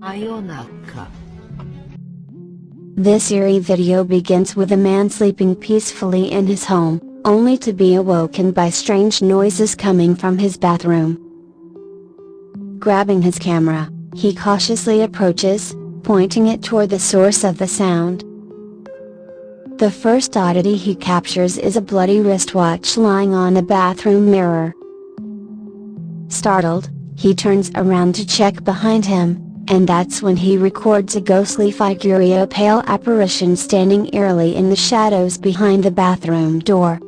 Ayonaka. This eerie video begins with a man sleeping peacefully in his home, only to be awoken by strange noises coming from his bathroom. Grabbing his camera, he cautiously approaches, pointing it toward the source of the sound. The first oddity he captures is a bloody wristwatch lying on a bathroom mirror. Startled, he turns around to check behind him, and that's when he records a ghostly figure, a pale apparition standing eerily in the shadows behind the bathroom door.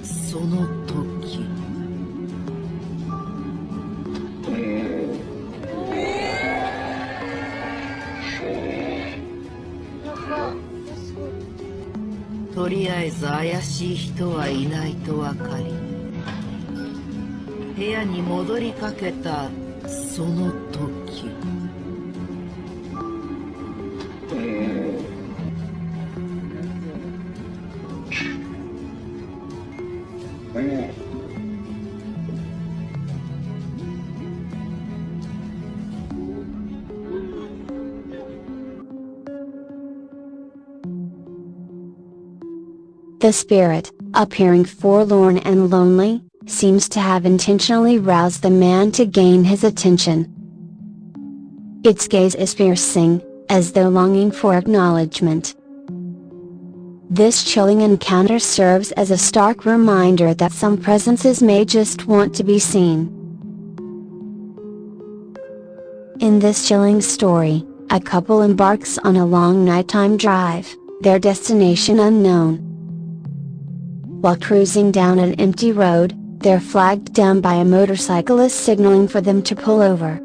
その時とりあえず怪しい人はいないと分かり、部屋に戻りかけたその時The spirit, appearing forlorn and lonely, seems to have intentionally roused the man to gain his attention. Its gaze is piercing, as though longing for acknowledgement. This chilling encounter serves as a stark reminder that some presences may just want to be seen. In this chilling story, a couple embarks on a long nighttime drive, their destination unknown. While cruising down an empty road, they're flagged down by a motorcyclist signaling for them to pull over.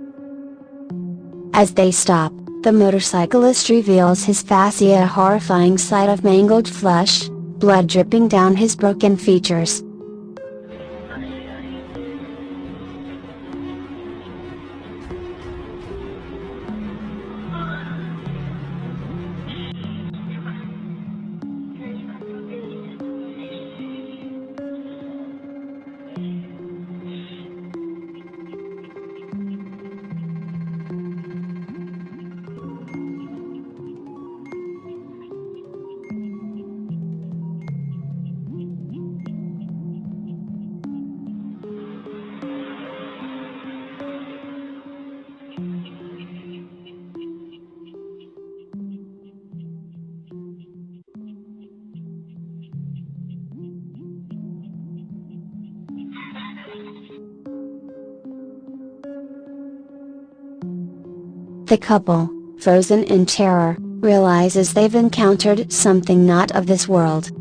As they stop, the motorcyclist reveals his fascia, a horrifying sight of mangled flesh, blood dripping down his broken features. The couple, frozen in terror, realizes they've encountered something not of this world.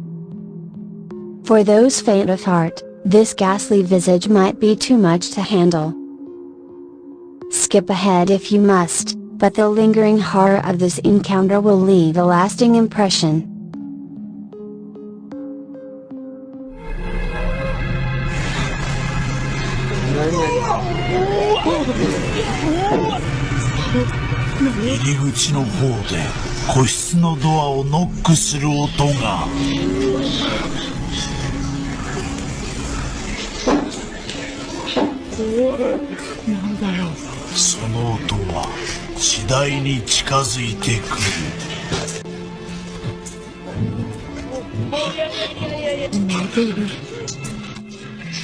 For those faint of heart, this ghastly visage might be too much to handle. Skip ahead if you must, but the lingering horror of this encounter will leave a lasting impression.「入り口の方で個室のドアをノックする音が」その音は次第に近づいてくる。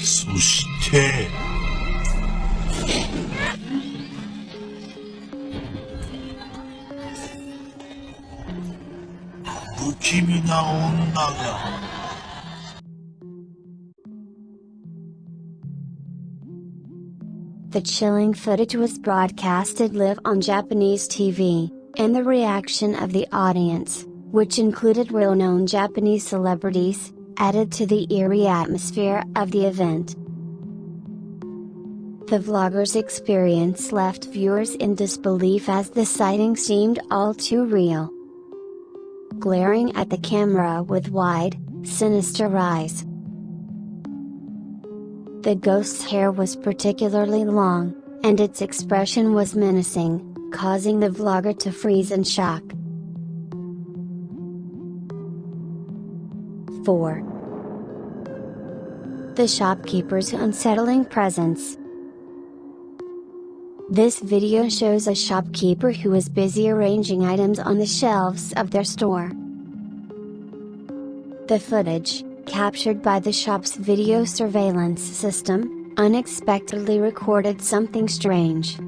そして不気味な女が。The chilling footage was broadcasted live on Japanese TV, and the reaction of the audience, which included well-known Japanese celebrities, added to the eerie atmosphere of the event. The vlogger's experience left viewers in disbelief as the sighting seemed all too real. Glaring at the camera with wide, sinister eyes. The ghost's hair was particularly long, and its expression was menacing, causing the vlogger to freeze in shock. 4. The shopkeeper's unsettling presence. This video shows a shopkeeper who is busy arranging items on the shelves of their store. The footage, captured by the shop's video surveillance system, unexpectedly recorded something strange.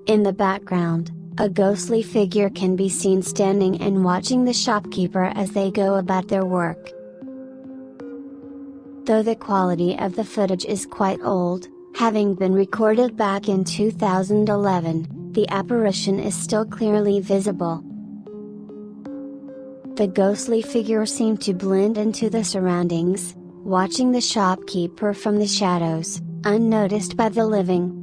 In the background, a ghostly figure can be seen standing and watching the shopkeeper as they go about their work. Though the quality of the footage is quite old, having been recorded back in 2011, the apparition is still clearly visible. The ghostly figure seemed to blend into the surroundings, watching the shopkeeper from the shadows, unnoticed by the living.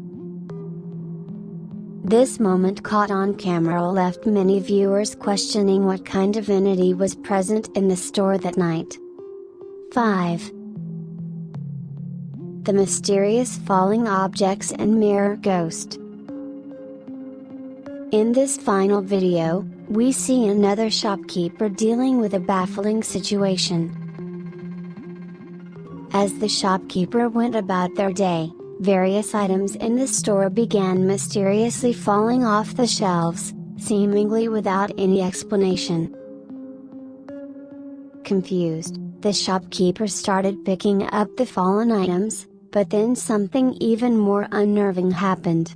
This moment caught on camera left many viewers questioning what kind of entity was present in the store that night. 5. The mysterious falling objects and mirror ghost. In this final video, we see another shopkeeper dealing with a baffling situation. As the shopkeeper went about their day, various items in the store began mysteriously falling off the shelves, seemingly without any explanation. Confused, the shopkeeper started picking up the fallen items, but then something even more unnerving happened.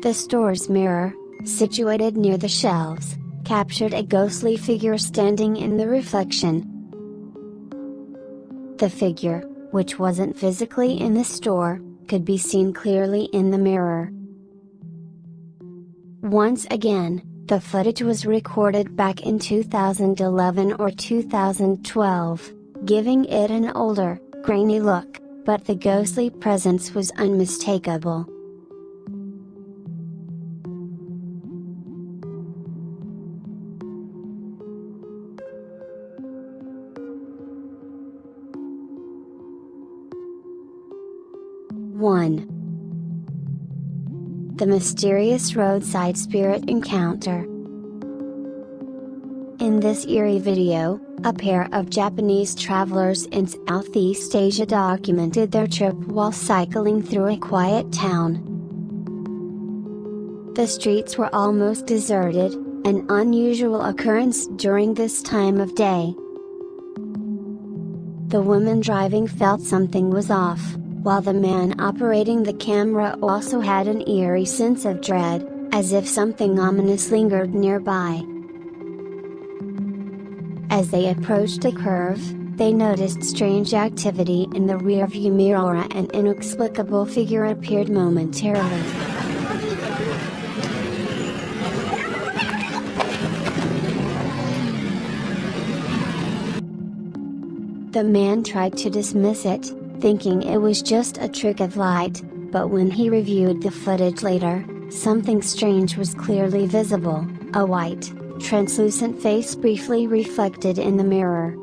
The store's mirror, situated near the shelves, captured a ghostly figure standing in the reflection. The figure, which wasn't physically in the store, could be seen clearly in the mirror. Once again, the footage was recorded back in 2011 or 2012, giving it an older, grainy look, but the ghostly presence was unmistakable. The mysterious roadside spirit encounter. In this eerie video, a pair of Japanese travelers in Southeast Asia documented their trip while cycling through a quiet town. The streets were almost deserted, an unusual occurrence during this time of day. The woman driving felt something was off, while the man operating the camera also had an eerie sense of dread, as if something ominous lingered nearby. As they approached a curve, they noticed strange activity in the rearview mirror. An inexplicable figure appeared momentarily. The man tried to dismiss it, thinking it was just a trick of light, but when he reviewed the footage later, something strange was clearly visible: a white, translucent face briefly reflected in the mirror.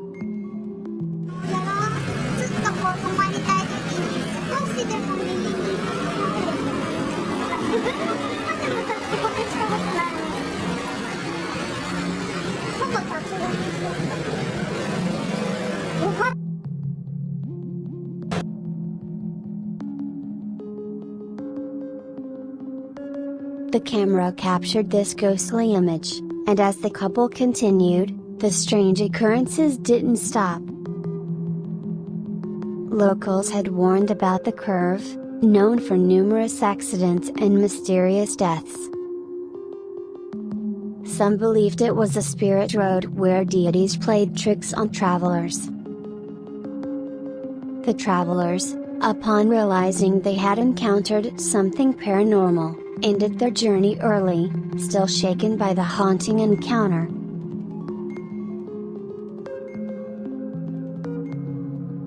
The camera captured this ghostly image, and as the couple continued, the strange occurrences didn't stop. Locals had warned about the curve, known for numerous accidents and mysterious deaths. Some believed it was a spirit road where deities played tricks on travelers. The travelers, upon realizing they had encountered something paranormal, ended their journey early, still shaken by the haunting encounter.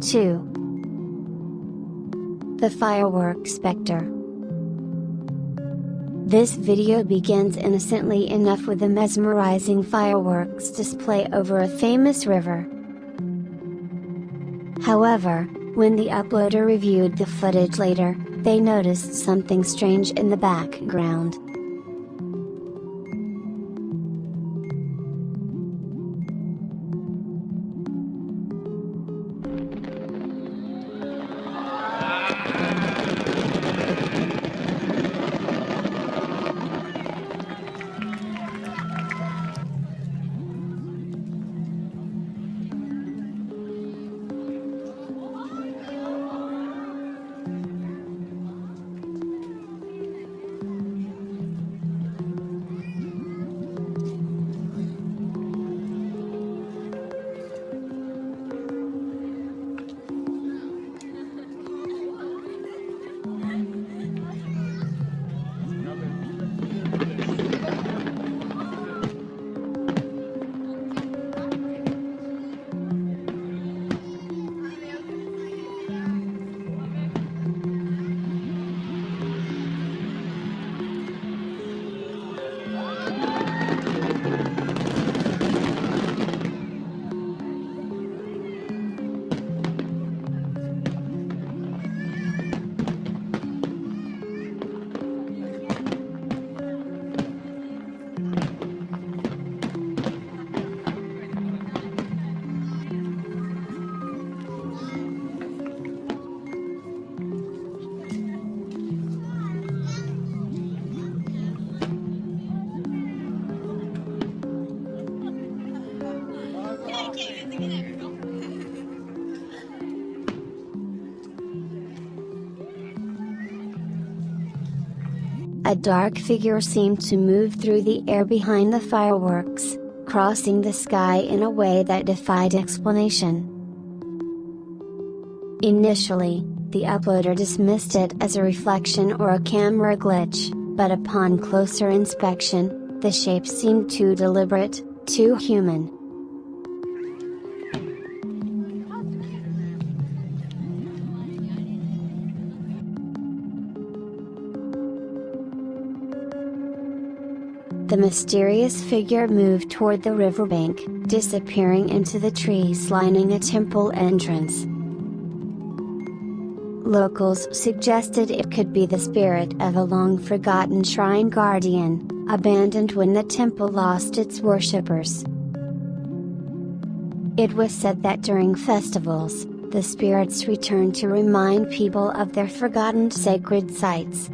2. The firework specter. This video begins innocently enough with a mesmerizing fireworks display over a famous river. However, when the uploader reviewed the footage later, they noticed something strange in the background. A dark figure seemed to move through the air behind the fireworks, crossing the sky in a way that defied explanation. Initially, the uploader dismissed it as a reflection or a camera glitch, but upon closer inspection, the shape seemed too deliberate, too human. The mysterious figure moved toward the riverbank, disappearing into the trees lining a temple entrance. Locals suggested it could be the spirit of a long-forgotten shrine guardian, abandoned when the temple lost its worshippers. It was said that during festivals, the spirits returned to remind people of their forgotten sacred sites.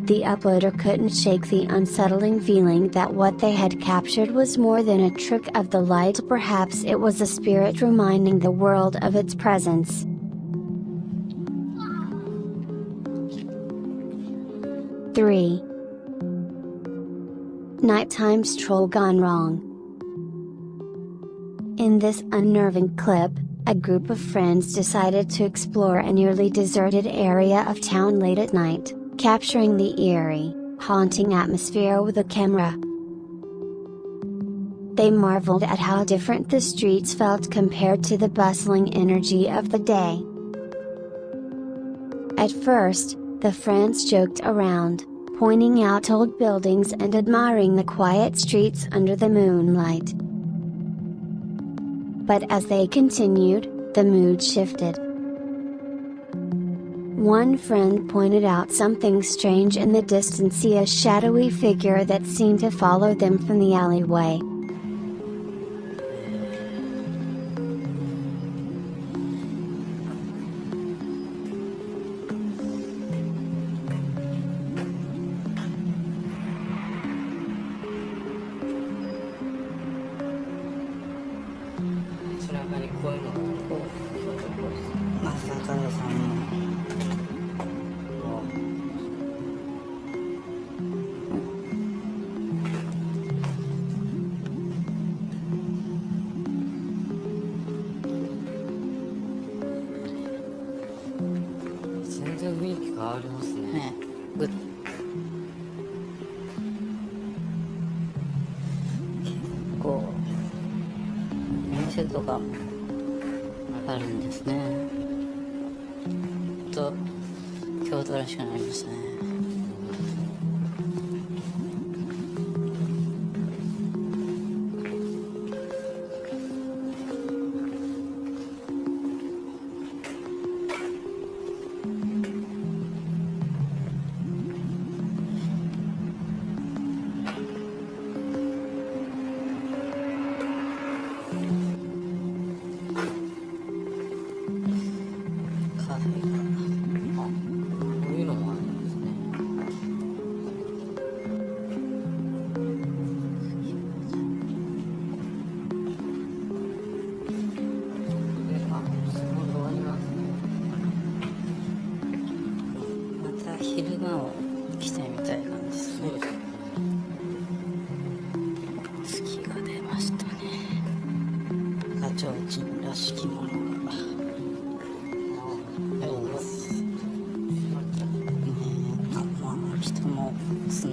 The uploader couldn't shake the unsettling feeling that what they had captured was more than a trick of the light. Perhaps it was a spirit reminding the world of its presence. Three. Nighttime stroll gone wrong. In this unnerving clip, a group of friends decided to explore a nearly deserted area of town late at night, capturing the eerie, haunting atmosphere with a camera. They marveled at how different the streets felt compared to the bustling energy of the day. At first, the friends joked around, pointing out old buildings and admiring the quiet streets under the moonlight. But as they continued, the mood shifted. One friend pointed out something strange in the distance, a shadowy figure that seemed to follow them from the alleyway.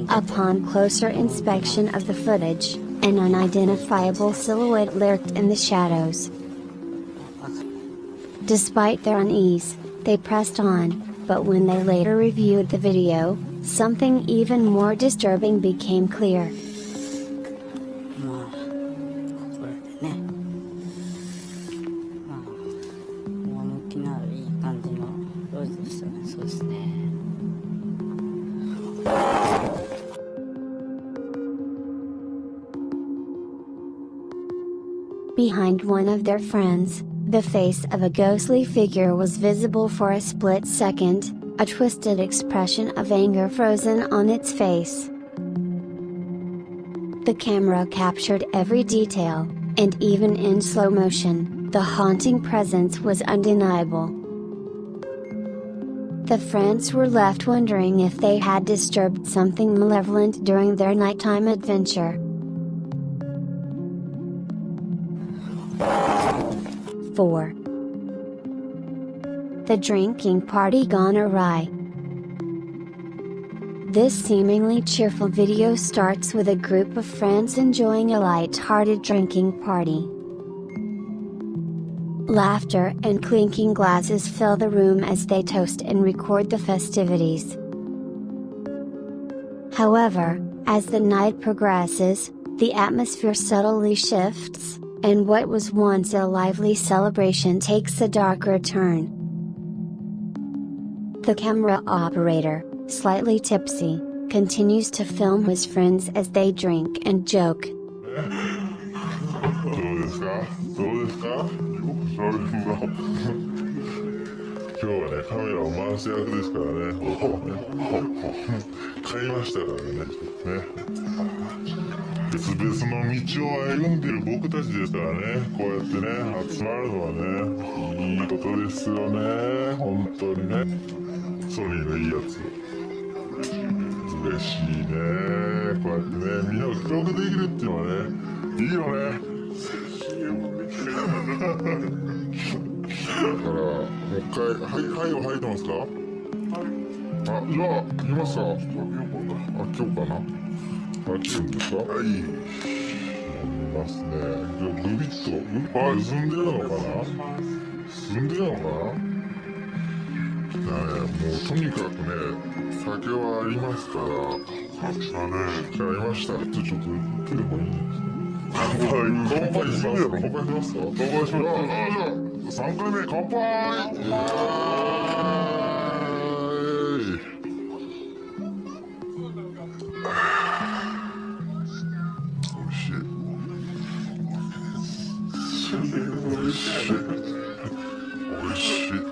Upon closer inspection of the footage, an unidentifiable silhouette lurked in the shadows. Despite their unease, they pressed on, but when they later reviewed the video, something even more disturbing became clear. Behind one of their friends, the face of a ghostly figure was visible for a split second, a twisted expression of anger frozen on its face. The camera captured every detail, and even in slow motion, the haunting presence was undeniable. The friends were left wondering if they had disturbed something malevolent during their nighttime adventure. 4. The drinking party gone awry. This seemingly cheerful video starts with a group of friends enjoying a light-hearted drinking party. Laughter and clinking glasses fill the room as they toast and record the festivities. However, As the night progresses, the atmosphere subtly shifts, and what was once a lively celebration takes a darker turn. The camera operator, slightly tipsy, continues to film his friends as they drink and joke. 今日はね、カメラを回す役ですからね。買いましたからね、別々の道を歩んでる僕たちですからね。こうやってね、集まるのはね、いいことですよね。本当にね。ソニーのいいやつ。嬉しいね。こうやってね、みんなを記録できるっていうのはね、いいよね。だから、もう一回、はいを吐いてますか？はい。あ、じゃあ、行きますか？今日かな？あ、来るんですか？はい。飲みますね。グビッと、進んでるのかな？進んでるのかな？もうとにかくね、酒はありますから、ありました。ちょっと言ってればいいんですか？乾杯しますか？乾杯しますか？乾杯しますか？3回目乾杯！おいしい。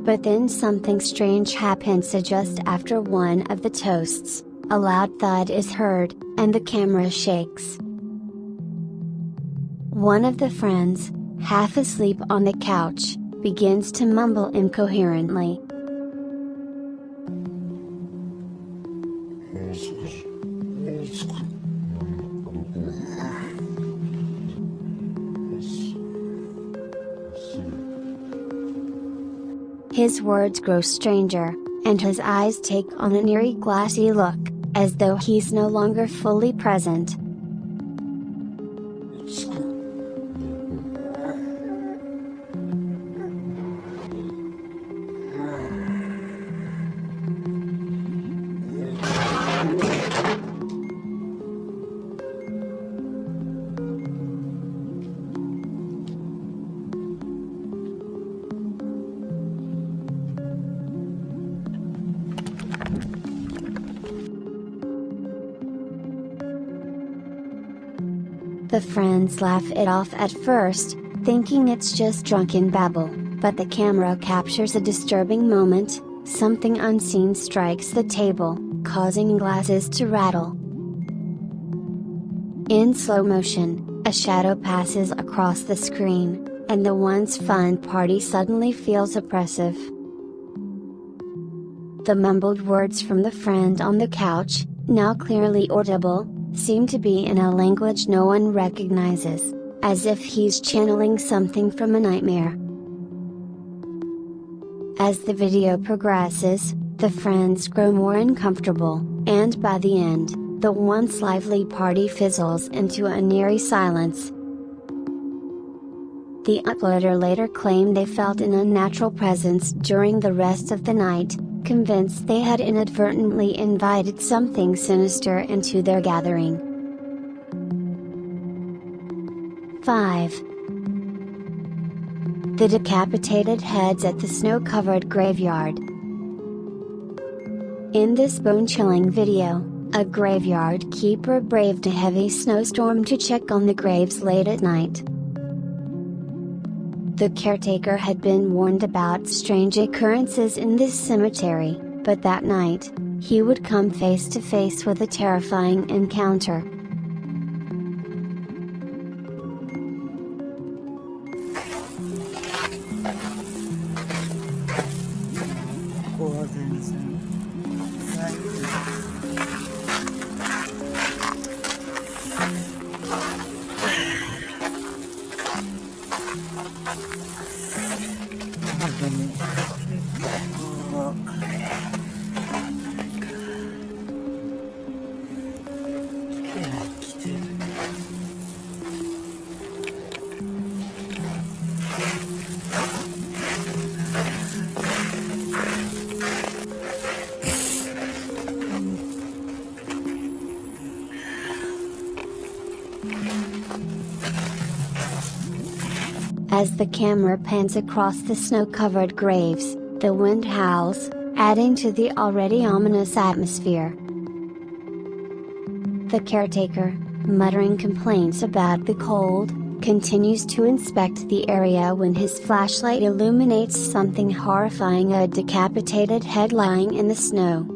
But then something strange happens just after one of the toasts. A loud thud is heard, and the camera shakes. One of the friends, half asleep on the couch, begins to mumble incoherently. His words grow stranger, and his eyes take on an eerie glassy look, as though he's no longer fully present. The friends laugh it off at first, thinking it's just drunken babble, but the camera captures a disturbing moment. Something unseen strikes the table, causing glasses to rattle. In slow motion, a shadow passes across the screen, and the once fun party suddenly feels oppressive. The mumbled words from the friend on the couch, now clearly audible, seem to be in a language no one recognizes, as if he's channeling something from a nightmare. As the video progresses, the friends grow more uncomfortable, and by the end, the once lively party fizzles into an eerie silence. The uploader later claimed they felt an unnatural presence during the rest of the night, convinced they had inadvertently invited something sinister into their gathering. 5. the decapitated heads at the snow-covered graveyard. In this bone-chilling video, a graveyard keeper braved a heavy snowstorm to check on the graves late at night. The caretaker had been warned about strange occurrences in this cemetery, but that night, he would come face to face with a terrifying encounter. As the camera pans across the snow-covered graves, the wind howls, adding to the already ominous atmosphere. The caretaker, muttering complaints about the cold, continues to inspect the area when his flashlight illuminates something horrifying: a decapitated head lying in the snow.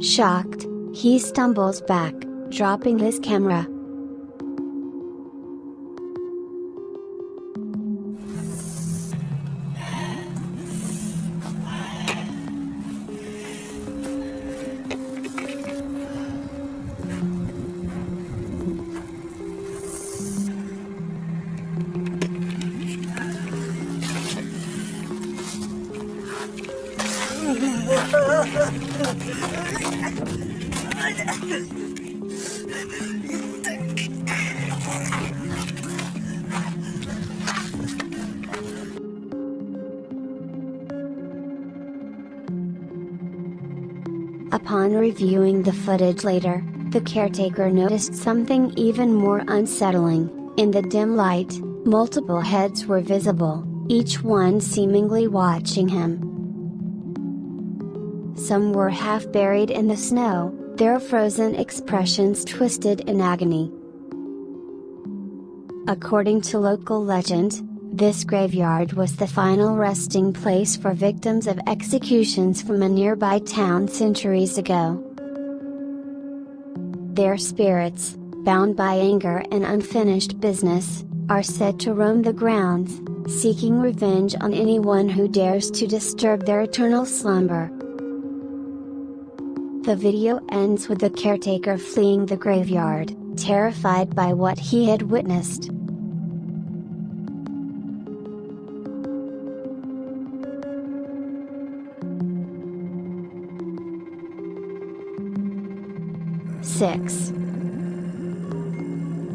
Shocked, he stumbles back, dropping his camera. Upon reviewing the footage later, the caretaker noticed something even more unsettling. In the dim light, multiple heads were visible, each one seemingly watching him. Some were half buried in the snow, their frozen expressions twisted in agony. According to local legend, this graveyard was the final resting place for victims of executions from a nearby town centuries ago. Their spirits, bound by anger and unfinished business, are said to roam the grounds, seeking revenge on anyone who dares to disturb their eternal slumber. The video ends with the caretaker fleeing the graveyard, terrified by what he had witnessed.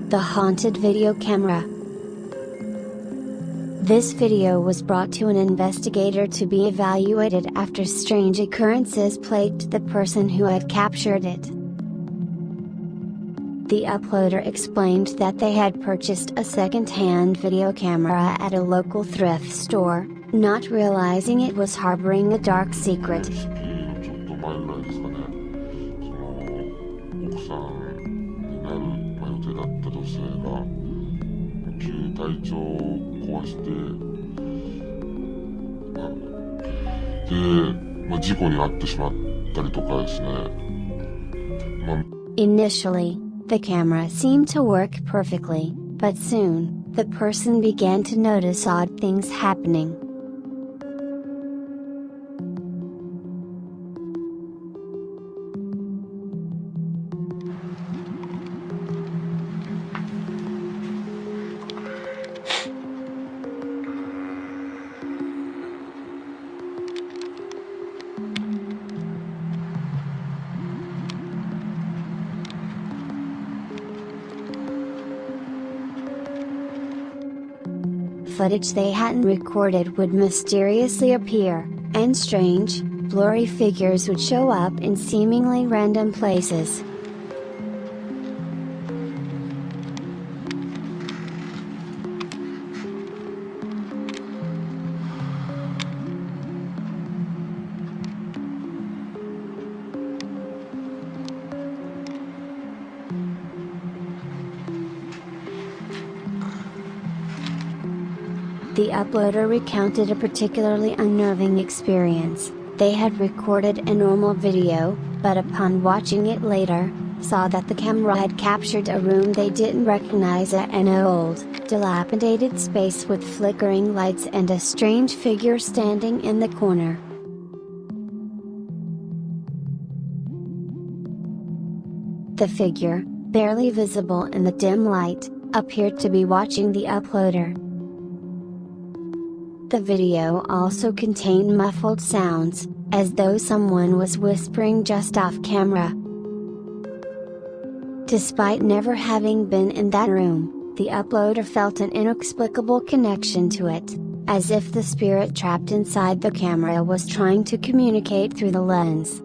The haunted video camera. This video was brought to an investigator to be evaluated after strange occurrences plagued the person who had captured it. The uploader explained that they had purchased a second-hand video camera at a local thrift store, not realizing it was harboring a dark secret. Initially, the camera seemed to work perfectly, but soon, the person began to notice odd things happening. Footage they hadn't recorded would mysteriously appear, and strange, blurry figures would show up in seemingly random places. The uploader recounted a particularly unnerving experience. They had recorded a normal video, but upon watching it later, saw that the camera had captured a room they didn't recognize as an old, dilapidated space with flickering lights and a strange figure standing in the corner. The figure, barely visible in the dim light, appeared to be watching the uploader. The video also contained muffled sounds, as though someone was whispering just off camera. Despite never having been in that room, the uploader felt an inexplicable connection to it, as if the spirit trapped inside the camera was trying to communicate through the lens.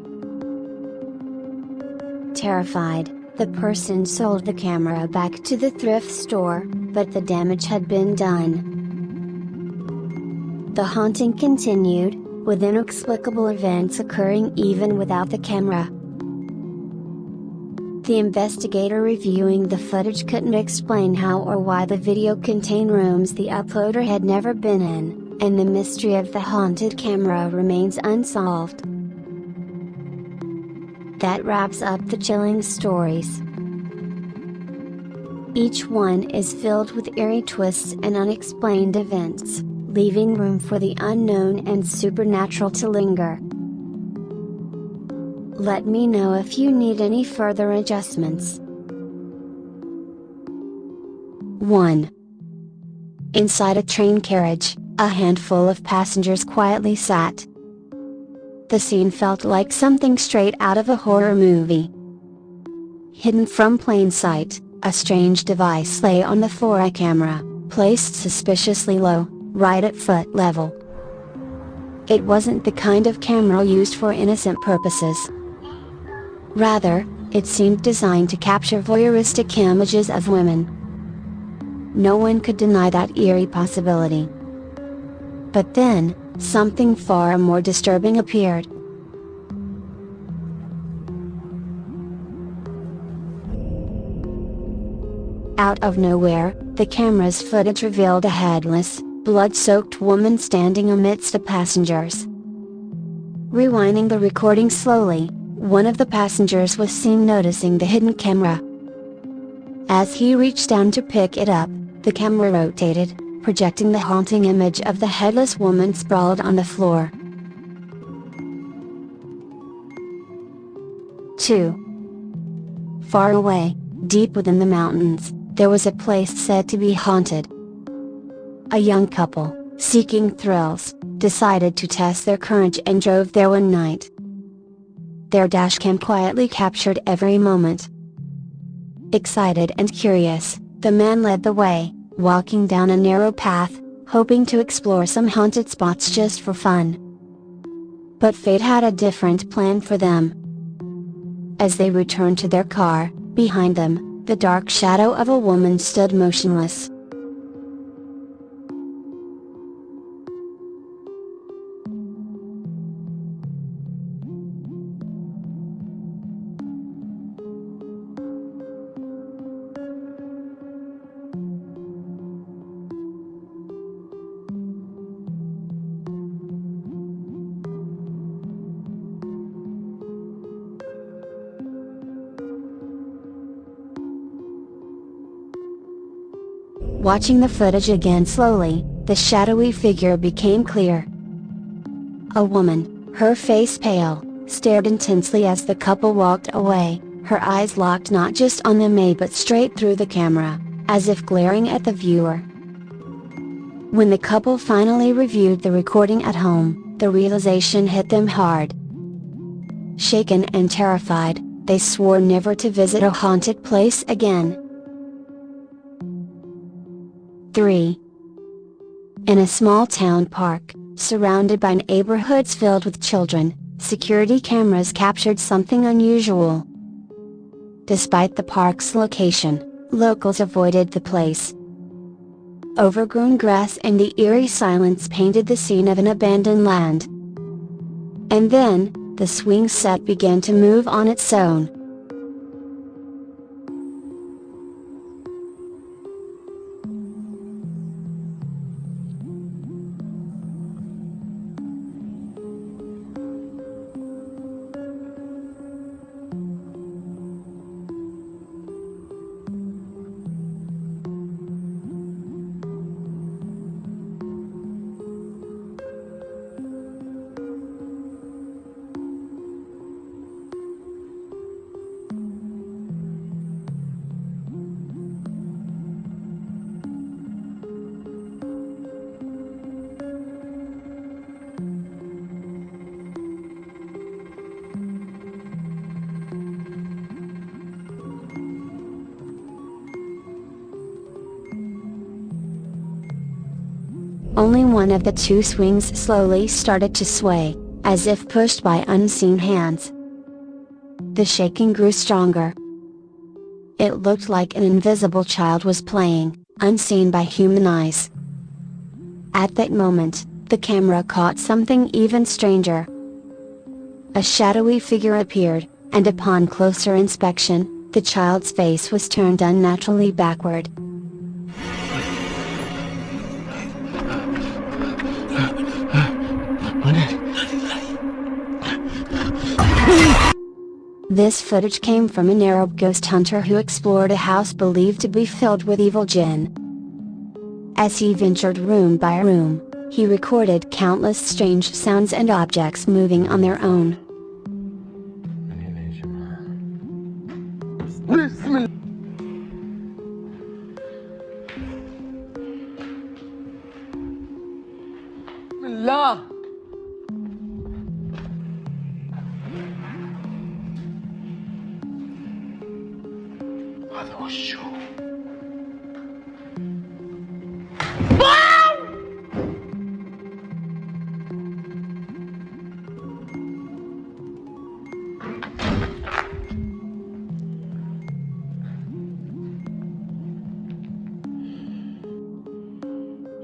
Terrified, the person sold the camera back to the thrift store, but the damage had been done. The haunting continued, with inexplicable events occurring even without the camera. The investigator reviewing the footage couldn't explain how or why the video contained rooms the uploader had never been in, and the mystery of the haunted camera remains unsolved. That wraps up the chilling stories. Each one is filled with eerie twists and unexplained events, leaving room for the unknown and supernatural to linger. Let me know if you need any further adjustments. 1. Inside a train carriage, a handful of passengers quietly sat. The scene felt like something straight out of a horror movie. Hidden from plain sight, a strange device lay on the floor, a camera, placed suspiciously low, right at foot level. It wasn't the kind of camera used for innocent purposes. Rather, it seemed designed to capture voyeuristic images of women. No one could deny that eerie possibility. But then, something far more disturbing appeared. Out of nowhere, the camera's footage revealed a headless, blood-soaked woman standing amidst the passengers. Rewinding the recording slowly, one of the passengers was seen noticing the hidden camera. As he reached down to pick it up, the camera rotated, projecting the haunting image of the headless woman sprawled on the floor. 2. Far away, deep within the mountains, there was a place said to be haunted. A young couple, seeking thrills, decided to test their courage and drove there one night. Their dashcam quietly captured every moment. Excited and curious, the man led the way, walking down a narrow path, hoping to explore some haunted spots just for fun. But fate had a different plan for them. As they returned to their car, behind them, the dark shadow of a woman stood motionless. Watching the footage again slowly, the shadowy figure became clear. A woman, her face pale, stared intensely as the couple walked away, her eyes locked not just on the maid but straight through the camera, as if glaring at the viewer. When the couple finally reviewed the recording at home, the realization hit them hard. Shaken and terrified, they swore never to visit a haunted place again. 3. In a small town park, surrounded by neighborhoods filled with children, security cameras captured something unusual. Despite the park's location, locals avoided the place. Overgrown grass and the eerie silence painted the scene of an abandoned land. And then, the swing set began to move on its own. Only one of the two swings slowly started to sway, as if pushed by unseen hands. The shaking grew stronger. It looked like an invisible child was playing, unseen by human eyes. At that moment, the camera caught something even stranger. A shadowy figure appeared, and upon closer inspection, the child's face was turned unnaturally backward. This footage came from an Arab ghost hunter who explored a house believed to be filled with evil jinn. As he ventured room by room, he recorded countless strange sounds and objects moving on their own. هذا وشو؟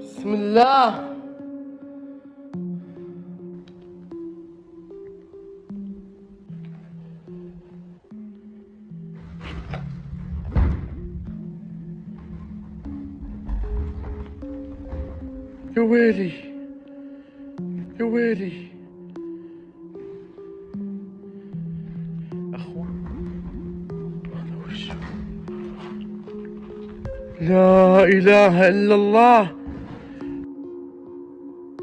بسم الله. يا ويلي يا ويلي أخوان هذا وشو؟ لا إله إلا الله.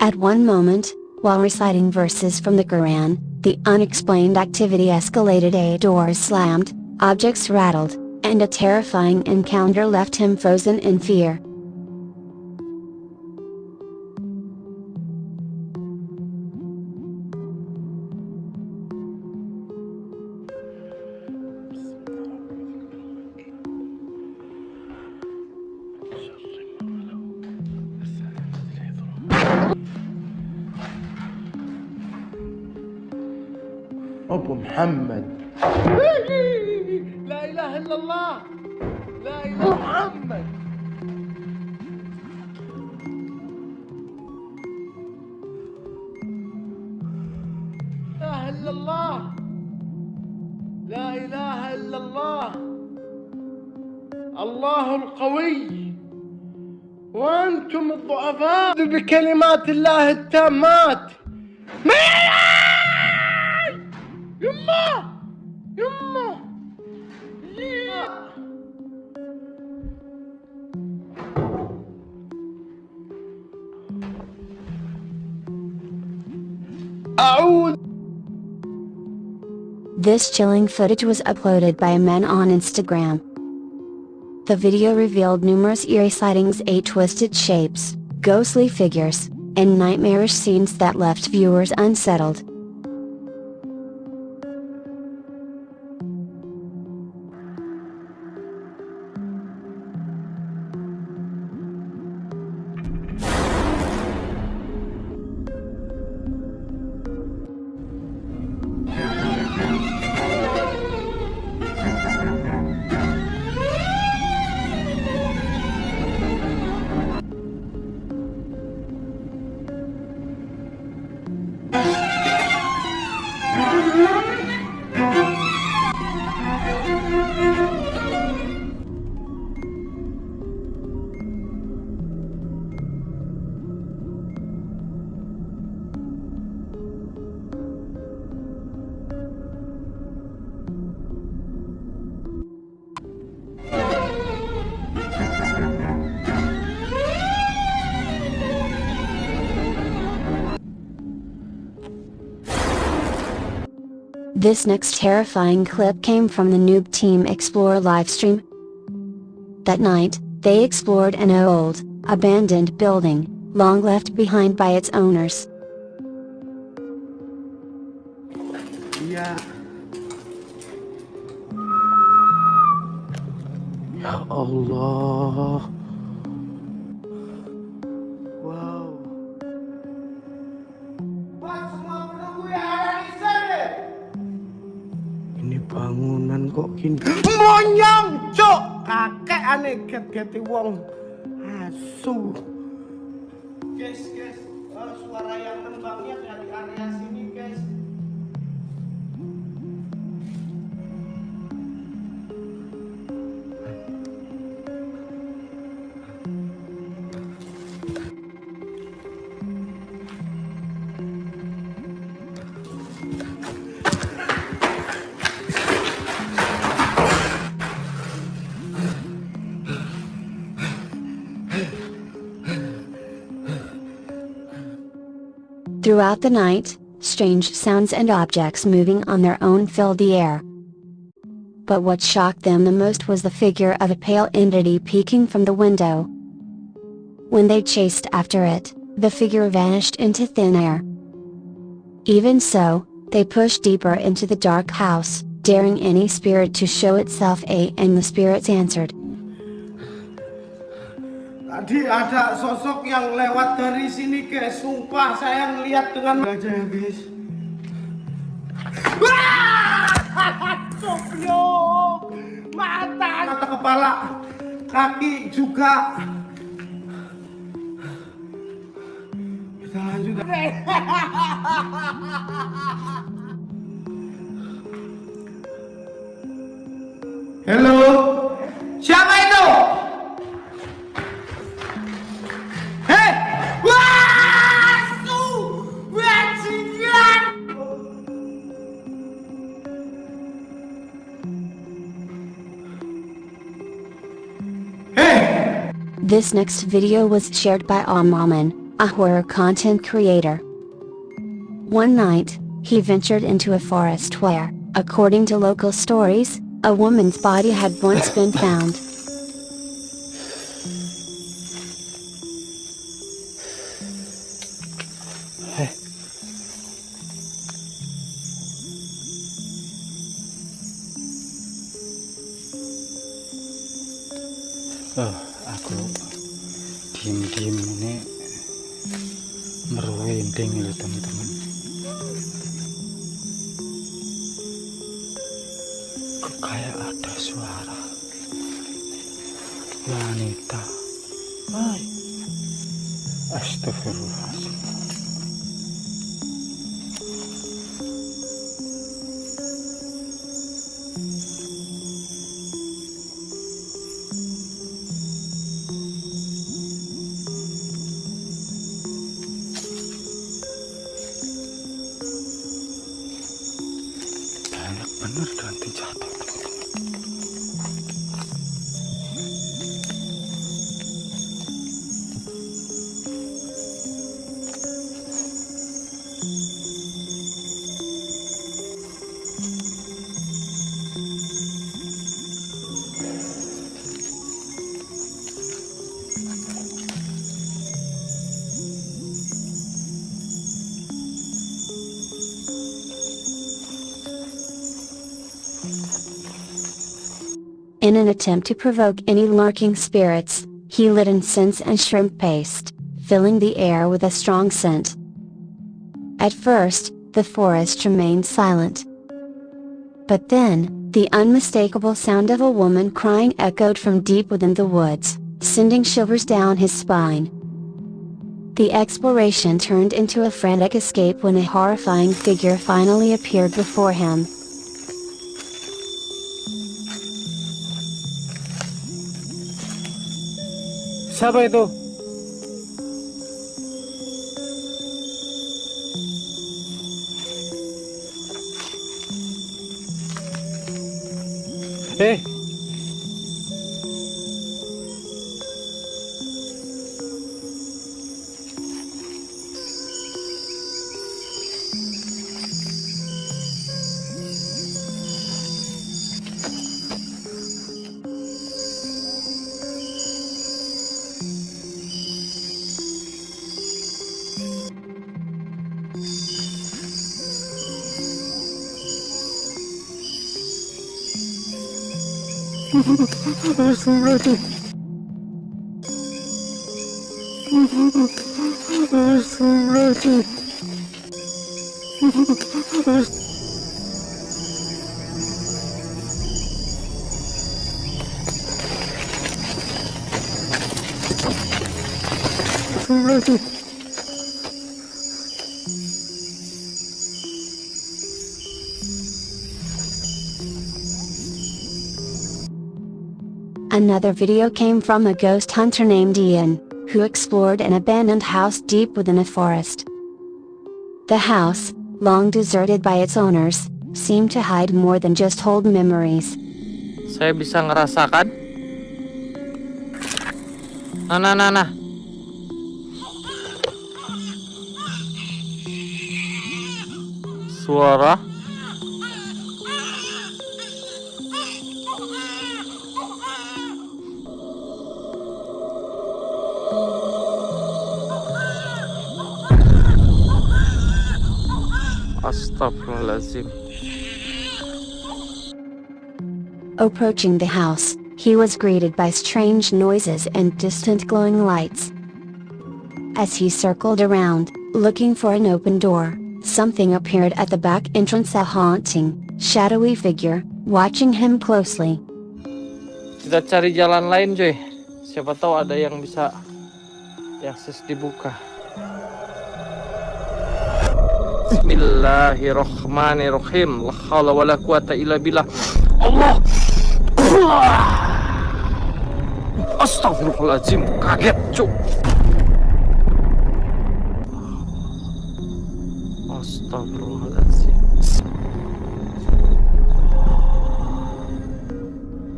At one moment, while reciting verses from the Quran, the unexplained activity escalated. A door slammed, objects rattled, and a terrifying encounter left him frozen in fear. أبو محمد لا إله إلا الله لا إله محمد لا إله إلا الله لا إله إلا الله الله القوي وأنتم الضعفاء بكلمات الله التامات. يما يما This chilling footage was uploaded by a man on Instagram. The video revealed numerous eerie sightings, twisted shapes, ghostly figures, and nightmarish scenes that left viewers unsettled. This next terrifying clip came from the Noob Team Explorer livestream. That night, they explored an old, abandoned building, long left behind by its owners. Ya Allah. Wow. Ini bangunan kok gini. Monyong, cok. Kakek aneh get-geti wong. Asu. Guys, suara yang tembaknya dari area sini, guys. Throughout the night, strange sounds and objects moving on their own filled the air. But what shocked them the most was the figure of a pale entity peeking from the window. When they chased after it, the figure vanished into thin air. Even so, they pushed deeper into the dark house, daring any spirit to show itself, and the spirits answered. Tadi ada sosok yang lewat dari sini, guys. Sumpah saya ngeliat dengan aja ya, guys. Goblok. Mata kepala, kaki juga. Kita lanjut. Halo. Siapa itu? This next video was shared by Onryo, a horror content creator. One night, he ventured into a forest where, according to local stories, a woman's body had once been found. Aku diem-diem ini merinding loh teman-teman. Kok kayak ada suara wanita. Hai, astagfirullahaladzim. Bener ganti jatuh. In an attempt to provoke any lurking spirits, he lit incense and shrimp paste, filling the air with a strong scent. At first, the forest remained silent. But then, the unmistakable sound of a woman crying echoed from deep within the woods, sending shivers down his spine. The exploration turned into a frantic escape when a horrifying figure finally appeared before him. Siapa itu? Another video came from a ghost hunter named Ian, who explored an abandoned house deep within a forest. The house, long deserted by its owners, seemed to hide more than just old memories. Saya bisa ngerasakan. Nah. Suara. Astagfirullahaladzim. Approaching the house, he was greeted by strange noises and distant glowing lights. As he circled around, looking for an open door, something appeared at the back entrance, a haunting, shadowy figure, watching him closely. Kita cari jalan lain, Joy. Siapa tahu ada yang bisa diakses dibuka. Bismillahirrahmanirrahim. La haula wala quwata illa billah. Allah. Astagfirullahaladzim. Kaget, cuk. Astagfirullahaladzim.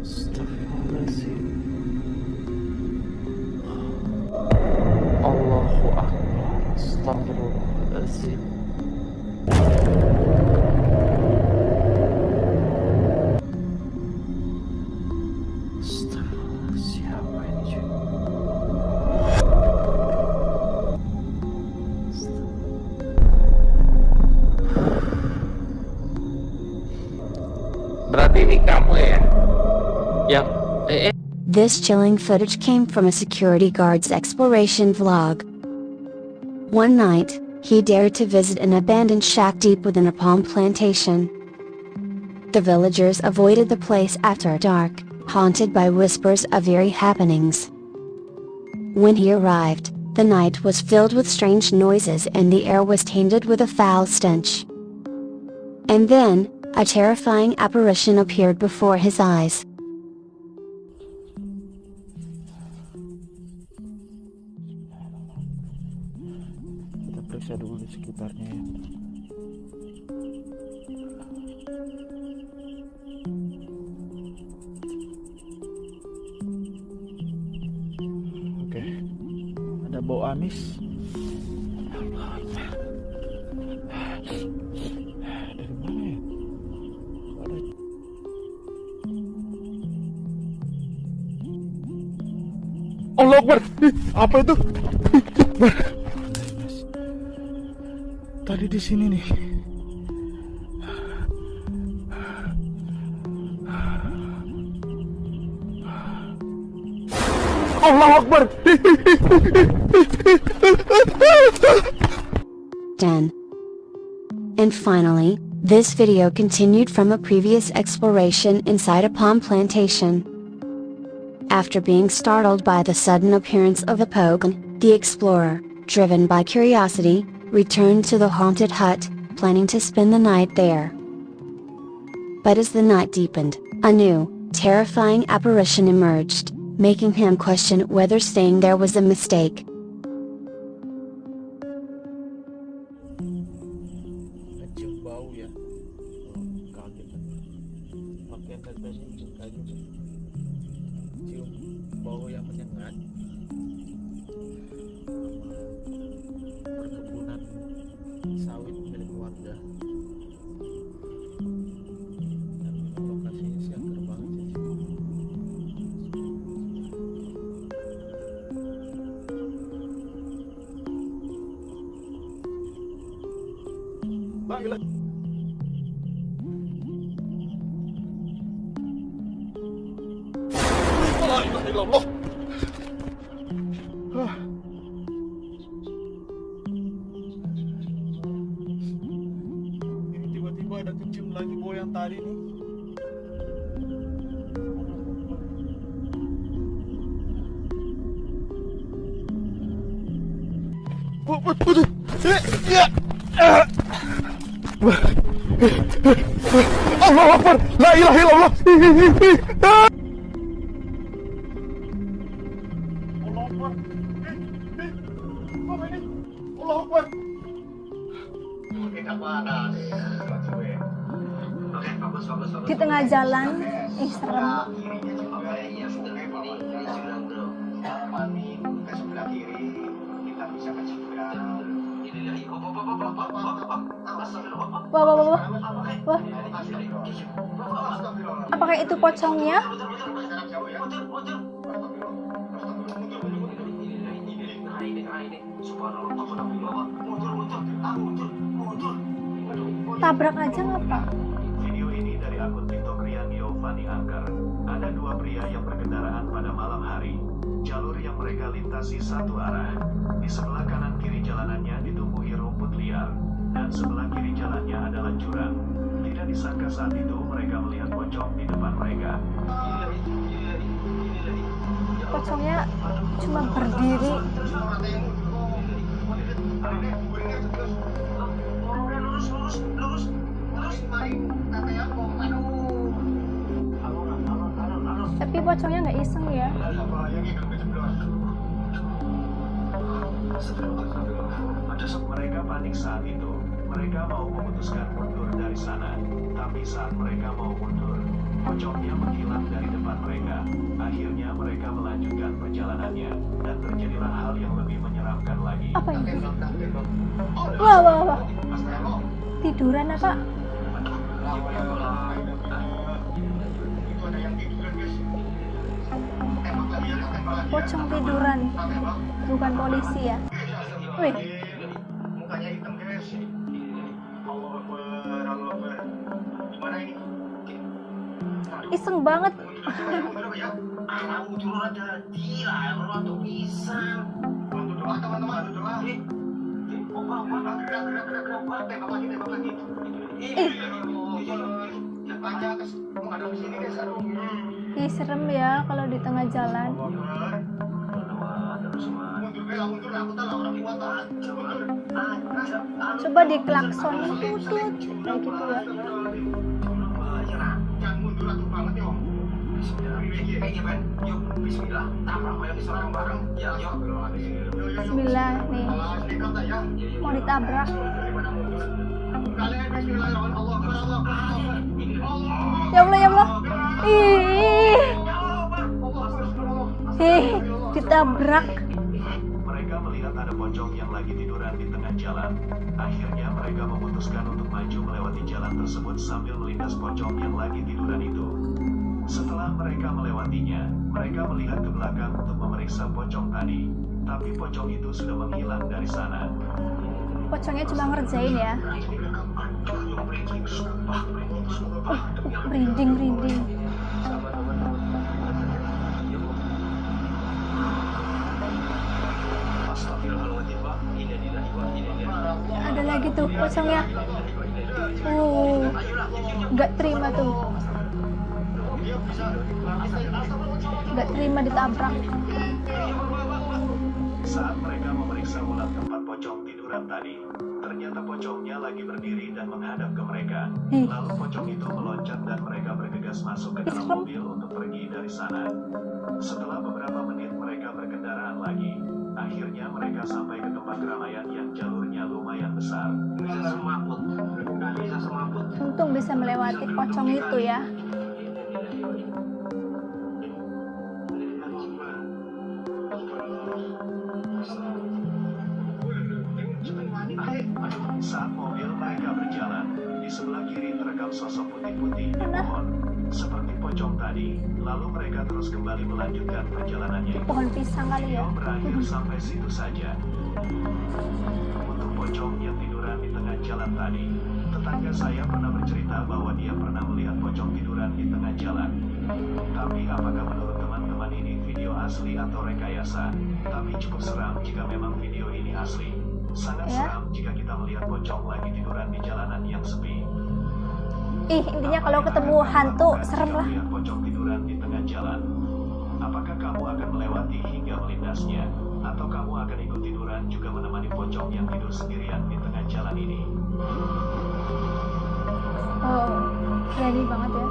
Astagfirullahaladzim. Allahu akbar. Astagfirullahaladzim. Berarti ini kamu ya? Yang This chilling footage came from a security guard's exploration vlog. One night, he dared to visit an abandoned shack deep within a palm plantation. The villagers avoided the place after dark, haunted by whispers of eerie happenings. When he arrived, the night was filled with strange noises and the air was tainted with a foul stench. And then, a terrifying apparition appeared before his eyes. Kita periksa dulu di sekitarnya ya. Oke, ada bau amis. Dari mana ya? Allah Akbar. Apa itu? Tadi di sini nih. Allahu Akbar. 10. And finally, this video continued from a previous exploration inside a palm plantation. After being startled by the sudden appearance of a Poken, the explorer, driven by curiosity, returned to the haunted hut, planning to spend the night there. But as the night deepened, a new, terrifying apparition emerged, making him question whether staying there was a mistake. Cium bau ya. Kaget. Pakaian terbesar juga gitu. Cium bau yang menyengat. Perkebunan sawit milik warga. Dan lokasinya segar banget sih. Baiklah. La ilaha illallah. Ini tiba-tiba ada kecium lagi bau yang tadi nih. Allahu Akbar. La ilaha illallah. Allahu Akbar. Di tengah jalan, serem. Wah. Apakah itu pocongnya? Tabrak aja ngapa? Video ini dari akun TikTok Rian Giovanni Angker. Ada dua pria yang berkendaraan pada malam hari. Jalur yang mereka lintasi satu arah. Di sebelah kanan kiri jalanannya ditumbuhi rumput liar, dan sebelah kiri jalannya adalah jurang. Tidak disangka saat itu mereka melihat pocong di depan mereka. Pocongnya cuma berdiri. Tapi pocongnya nggak iseng ya. Mereka panik saat itu. Mereka mau memutuskan mundur dari sana. Tapi saat mereka mau mundur, pocongnya menghilang dari depan mereka. Akhirnya mereka melanjutkan perjalanannya. Dan terjadilah hal yang lebih menyeramkan lagi. Apa itu? Wah. Tiduran apa? Pocong tiduran, bukan polisi ya. Wih. Mukanya hitam guys. Allah Akbar. Gimana ini? Iseng banget. Doa teman-teman, doa. Ih, serem ya kalau di tengah jalan. Coba diklaksonin tutut kayak gitu ya. Bismillah nih. Mau ditabrak. Ya Allah. Ditabrak. Mereka melihat ada pocong yang lagi tiduran di tengah jalan. Akhirnya mereka memutuskan untuk maju melewati jalan tersebut sambil melintas pocong yang lagi tiduran itu. Setelah mereka melewatinya, mereka melihat ke belakang untuk memeriksa pocong tadi. Tapi pocong itu sudah menghilang dari sana. Pocongnya cuma ngerjain ya. Merinding. pocongnya. Nggak terima tuh. Nggak terima ditabrak. Saat mereka memeriksa ulang tempat pocong tiduran tadi, ternyata pocongnya lagi berdiri dan menghadap ke mereka. Lalu pocong itu meloncat dan mereka bergegas masuk ke dalam mobil untuk pergi dari sana. Setelah beberapa menit mereka berkendaraan lagi. Akhirnya mereka sampai ke tempat keramaian yang jalurnya lumayan besar. Untung bisa melewati pocong itu ya. Saat mobil mereka berjalan, di sebelah kiri terekam sosok putih-putih di pohon, seperti pocong tadi. Lalu mereka terus kembali melanjutkan perjalanannya. Pohon pisang kali ya. Video berakhir sampai situ saja. Untuk pocong yang tiduran di tengah jalan tadi, tetangga saya pernah bercerita bahwa dia pernah melihat pocong tiduran di tengah jalan. Tapi apakah menurut teman-teman ini video asli atau rekayasa? Tapi cukup seram jika memang video ini asli. Sangat seram jika kita melihat pocong lagi tiduran di jalanan yang sepi. Intinya kalau ketemu hantu serem lah. Lihat pocong tiduran di tengah jalan. Apakah kamu akan melewati hingga melintasinya, atau kamu akan ikut tiduran juga menemani pocong yang tidur sendirian di tengah jalan ini? Oh, berani banget ya.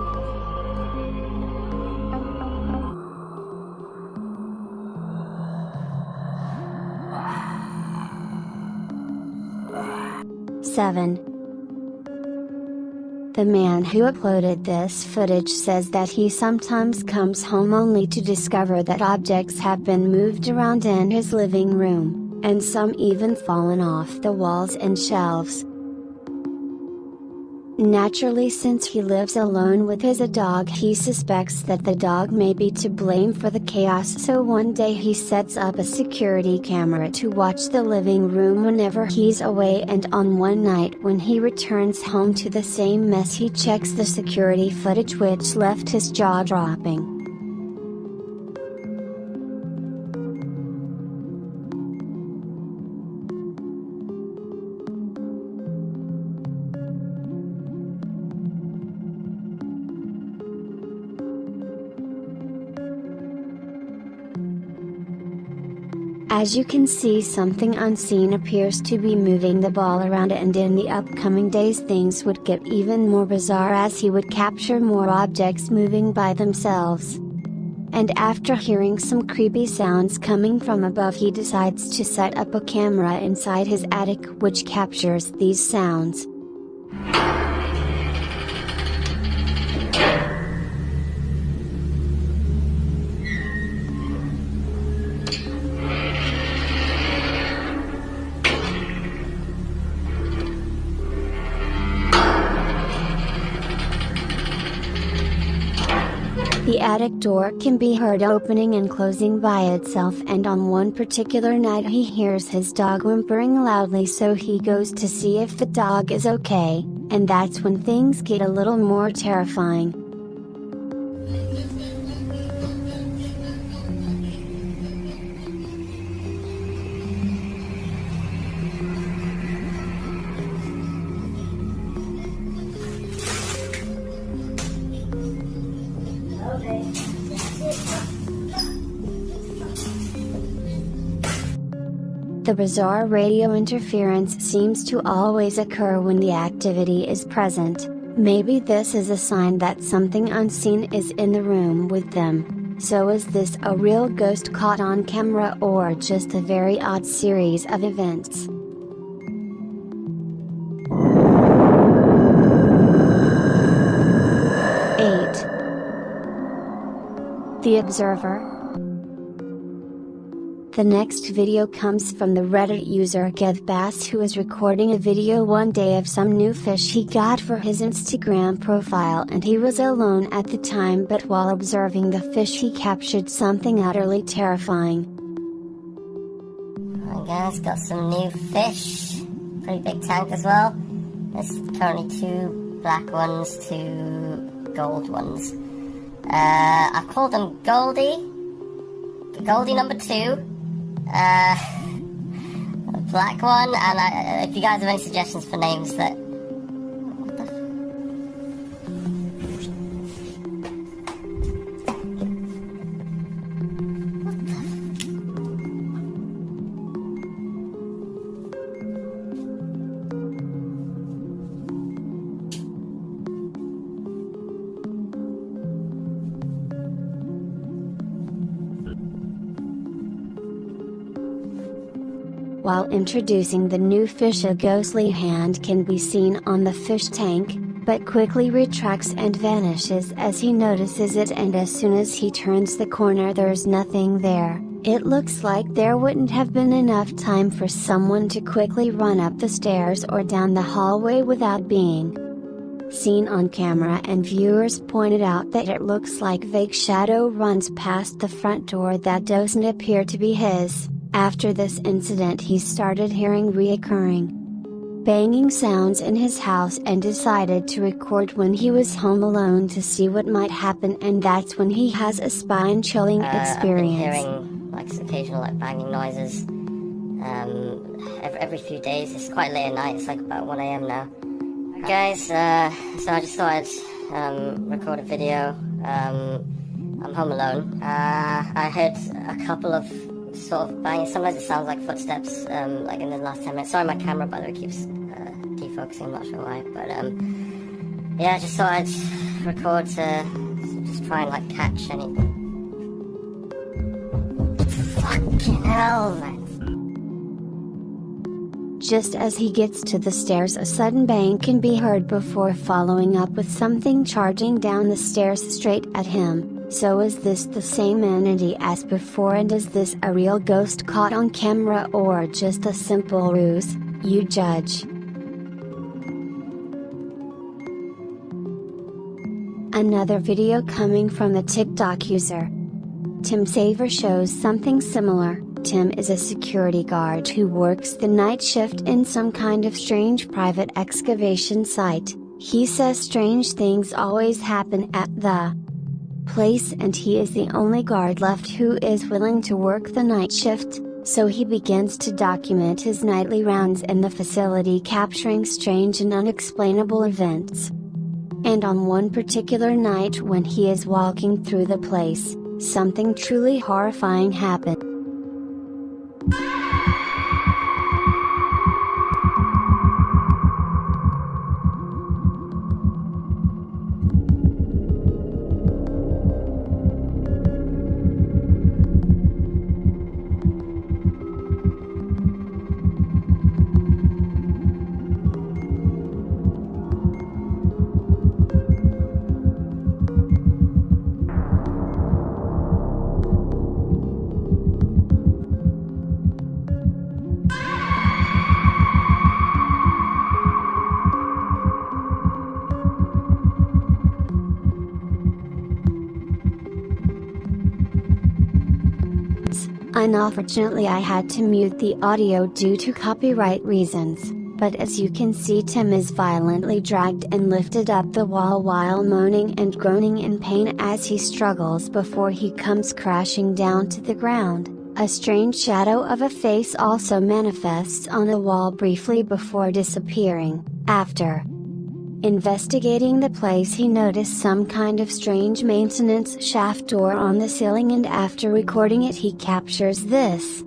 Seven. The man who uploaded this footage says that he sometimes comes home only to discover that objects have been moved around in his living room, and some even fallen off the walls and shelves. Naturally, since he lives alone with his dog, he suspects that the dog may be to blame for the chaos, so one day he sets up a security camera to watch the living room whenever he's away, and on one night when he returns home to the same mess, he checks the security footage, which left his jaw dropping. As you can see, something unseen appears to be moving the ball around, and in the upcoming days things would get even more bizarre as he would capture more objects moving by themselves. And after hearing some creepy sounds coming from above, he decides to set up a camera inside his attic which captures these sounds. The attic door can be heard opening and closing by itself, and on one particular night he hears his dog whimpering loudly, so he goes to see if the dog is okay, and that's when things get a little more terrifying. The bizarre radio interference seems to always occur when the activity is present. Maybe this is a sign that something unseen is in the room with them. So is this a real ghost caught on camera, or just a very odd series of events? The Observer. The next video comes from the Reddit user GethBass, who is recording a video one day of some new fish he got for his Instagram profile, and he was alone at the time, but while observing the fish he captured something utterly terrifying. Alright guys, got some new fish. Pretty big tank as well. There's currently 2 black ones, 2 gold ones. I've called them Goldie number 2. black one, and if you guys have any suggestions for names that... While introducing the new fish, a ghostly hand can be seen on the fish tank, but quickly retracts and vanishes as he notices it, and as soon as he turns the corner there's nothing there. It looks like there wouldn't have been enough time for someone to quickly run up the stairs or down the hallway without being seen on camera, and viewers pointed out that it looks like vague shadow runs past the front door that doesn't appear to be his. After this incident, he started hearing reoccurring banging sounds in his house and decided to record when he was home alone to see what might happen, and that's when he has a spine-chilling experience. I've been hearing like occasional banging noises every few days. It's quite late at night, it's like about 1 AM now. Guys, so I just thought I'd record a video. I'm home alone. I heard a couple of sort of banging. Sometimes it sounds like footsteps, like in the last 10 minutes. Sorry, my camera, by the way, keeps defocusing. I'm not sure why, but yeah, I just thought I'd record to just try and like catch any. Fucking hell, man! Just as he gets to the stairs, a sudden bang can be heard before following up with something charging down the stairs straight at him. So is this the same entity as before, and is this a real ghost caught on camera or just a simple ruse? You judge. Another video coming from the TikTok user Tim Saver shows something similar. Tim is a security guard who works the night shift in some kind of strange private excavation site. He says strange things always happen at the place, and he is the only guard left who is willing to work the night shift, so he begins to document his nightly rounds in the facility, capturing strange and unexplainable events. And on one particular night when he is walking through the place, something truly horrifying happened. Unfortunately, I had to mute the audio due to copyright reasons, but as you can see, Tim is violently dragged and lifted up the wall while moaning and groaning in pain as he struggles before he comes crashing down to the ground. A strange shadow of a face also manifests on a wall briefly before disappearing. After investigating the place, he noticed some kind of strange maintenance shaft door on the ceiling, and after recording it he captures this.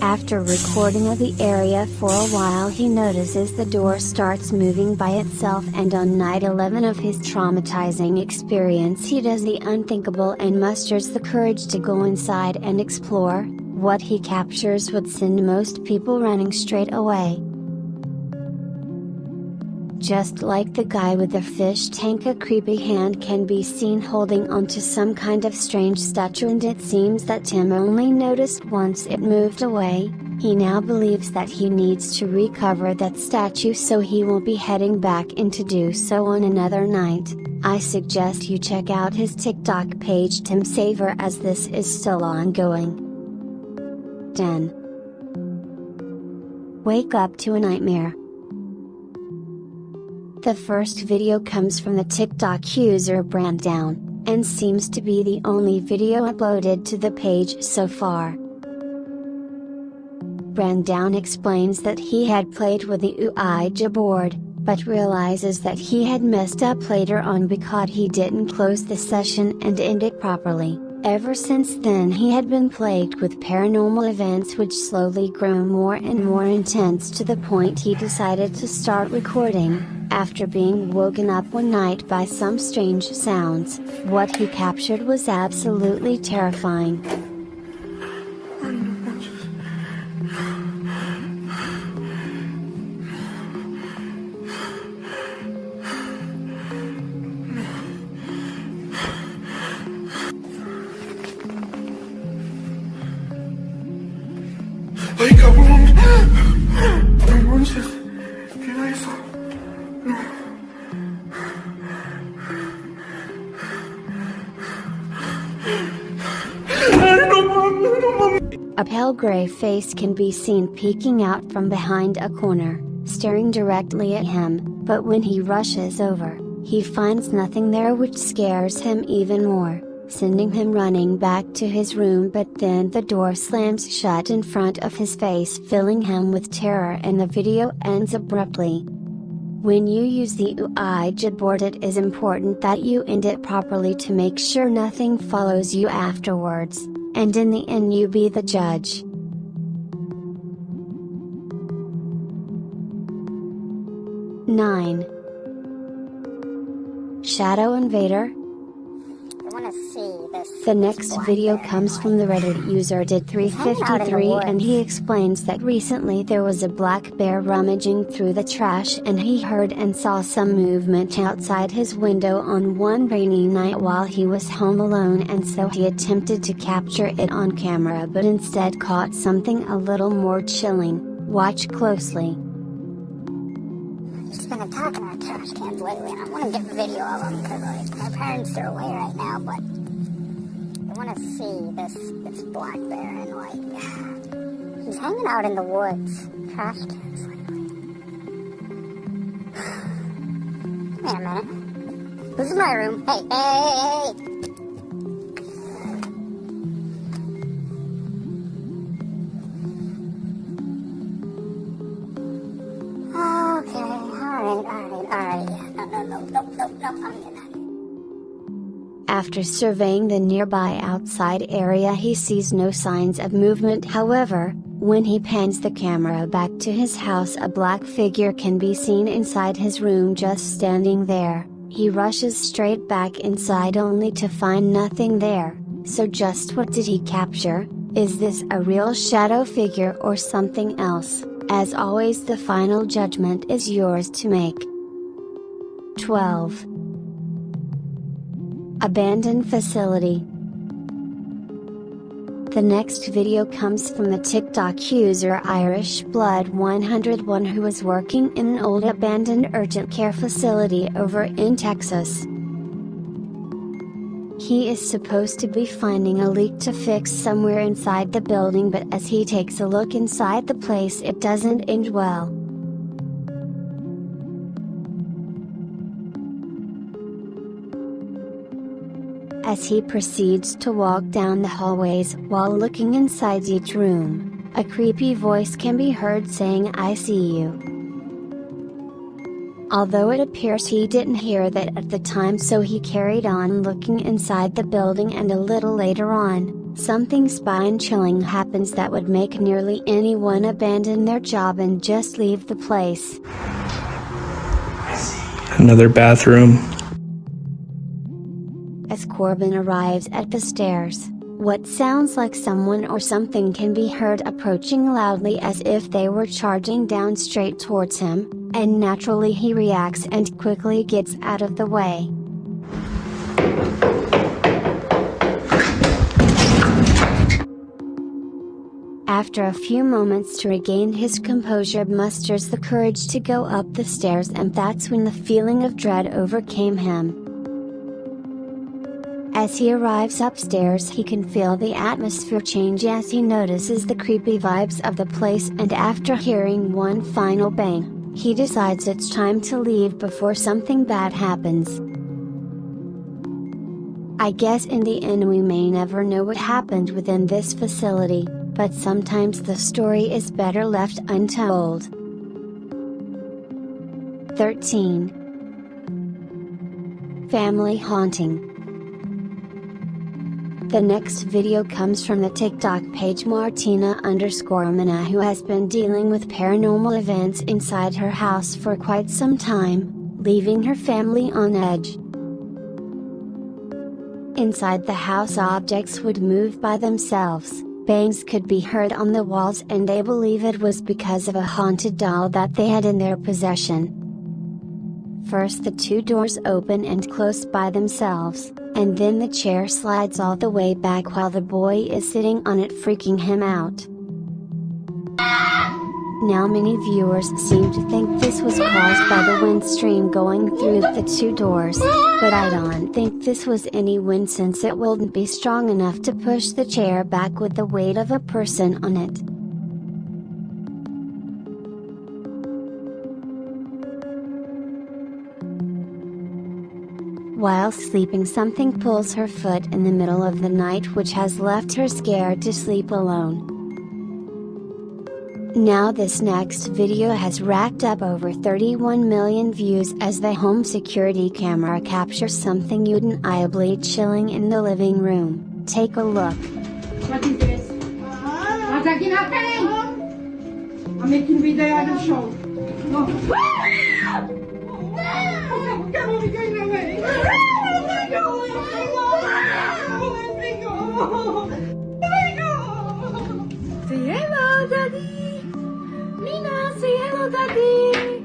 After recording of the area for a while, he notices the door starts moving by itself, and on night 11 of his traumatizing experience he does the unthinkable and musters the courage to go inside and explore. What he captures would send most people running straight away. Just like the guy with the fish tank, a creepy hand can be seen holding onto some kind of strange statue, and it seems that Tim only noticed once it moved away. He now believes that he needs to recover that statue, so he will be heading back in to do so on another night. I suggest you check out his TikTok page Tim Saver, as this is still ongoing. 10. Wake up to a nightmare. The first video comes from the TikTok user Branddown, and seems to be the only video uploaded to the page so far. Branddown explains that he had played with the Ouija board, but realizes that he had messed up later on because he didn't close the session and end it properly. Ever since then he had been plagued with paranormal events which slowly grew more and more intense, to the point he decided to start recording. After being woken up one night by some strange sounds, what he captured was absolutely terrifying. Ay, cabrón. No manches. ¿Qué era eso? No. A pale gray face can be seen peeking out from behind a corner, staring directly at him, but when he rushes over, he finds nothing there, which scares him even more, sending him running back to his room. But then the door slams shut in front of his face, filling him with terror, and the video ends abruptly. When you use the Ouija board, it is important that you end it properly to make sure nothing follows you afterwards, and in the end you be the judge. Nine. Shadow Invader. The next video comes from the Reddit user Did353, and he explains that recently there was a black bear rummaging through the trash, and he heard and saw some movement outside his window on one rainy night while he was home alone, and so he attempted to capture it on camera, but instead caught something a little more chilling. Watch closely. Just been attacking our trash cans lately, and I want to get a video of them because my parents are away right now, but I want to see this black bear, and he's hanging out in the woods. Trash cans lately. Wait a minute. This is my room. Hey. Okay, alright, yeah, no, I'm getting out of here. After surveying the nearby outside area, he sees no signs of movement. However, when he pans the camera back to his house, a black figure can be seen inside his room, just standing there. He rushes straight back inside only to find nothing there. So just what did he capture? Is this a real shadow figure or something else? As always, the final judgment is yours to make. 12. Abandoned facility. The next video comes from the TikTok user Irish Blood 101, who is working in an old abandoned urgent care facility over in Texas. He is supposed to be finding a leak to fix somewhere inside the building, but as he takes a look inside the place, it doesn't end well. As he proceeds to walk down the hallways while looking inside each room, a creepy voice can be heard saying, "I see you." Although it appears he didn't hear that at the time, so he carried on looking inside the building, and a little later on, something spine-chilling happens that would make nearly anyone abandon their job and just leave the place. Another bathroom. As Corbin arrives at the stairs, what sounds like someone or something can be heard approaching loudly as if they were charging down straight towards him, and naturally he reacts and quickly gets out of the way. After a few moments to regain his composure, musters the courage to go up the stairs, and that's when the feeling of dread overcame him. As he arrives upstairs, he can feel the atmosphere change as he notices the creepy vibes of the place, and after hearing one final bang, he decides it's time to leave before something bad happens. I guess in the end we may never know what happened within this facility, but sometimes the story is better left untold. 13. Family haunting. The next video comes from the TikTok page Martina_Mana, who has been dealing with paranormal events inside her house for quite some time, leaving her family on edge. Inside the house, objects would move by themselves, bangs could be heard on the walls, and they believe it was because of a haunted doll that they had in their possession. First the two doors open and close by themselves, and then the chair slides all the way back while the boy is sitting on it, freaking him out. Now many viewers seem to think this was caused by the wind stream going through the two doors, but I don't think this was any wind, since it wouldn't be strong enough to push the chair back with the weight of a person on it. While sleeping, something pulls her foot in the middle of the night, which has left her scared to sleep alone. Now this next video has racked up over 31 million views as the home security camera captures something undeniably chilling in the living room. Take a look. What is this? What's happening? I'm making video on the show. No. Say hello, Daddy. Mina, say hello, Daddy.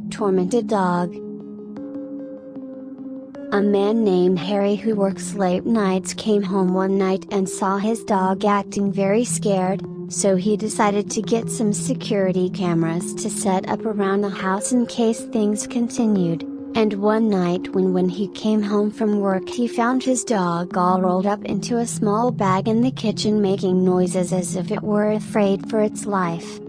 Tormented dog. A man named Harry who works late nights came home one night and saw his dog acting very scared, so he decided to get some security cameras to set up around the house in case things continued. And one night when he came home from work, he found his dog all rolled up into a small bag in the kitchen, making noises as if it were afraid for its life.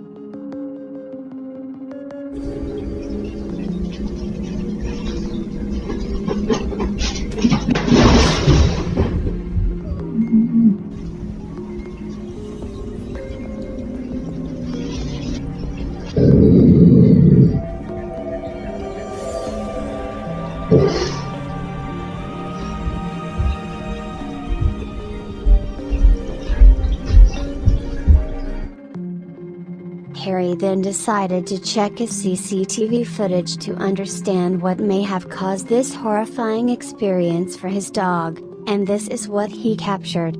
Harry then decided to check his CCTV footage to understand what may have caused this horrifying experience for his dog, and this is what he captured.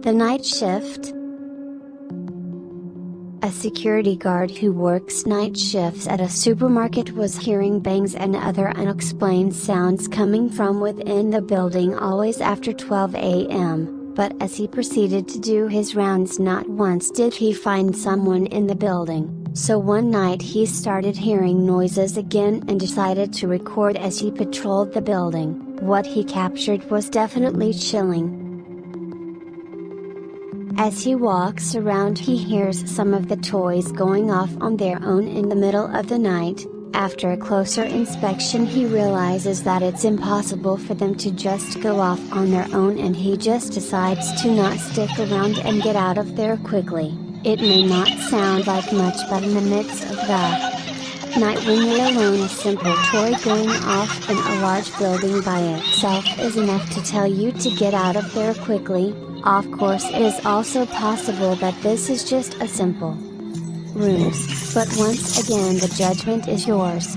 The night shift. A security guard who works night shifts at a supermarket was hearing bangs and other unexplained sounds coming from within the building always after 12 a.m., but as he proceeded to do his rounds, not once did he find someone in the building. So one night he started hearing noises again and decided to record as he patrolled the building. What he captured was definitely chilling. As he walks around, he hears some of the toys going off on their own in the middle of the night. After a closer inspection, he realizes that it's impossible for them to just go off on their own, and he just decides to not stick around and get out of there quickly. It may not sound like much, but in the midst of the night when you're alone, a simple toy going off in a large building by itself is enough to tell you to get out of there quickly. Of course, it is also possible that this is just a simple ruse, but once again the judgment is yours.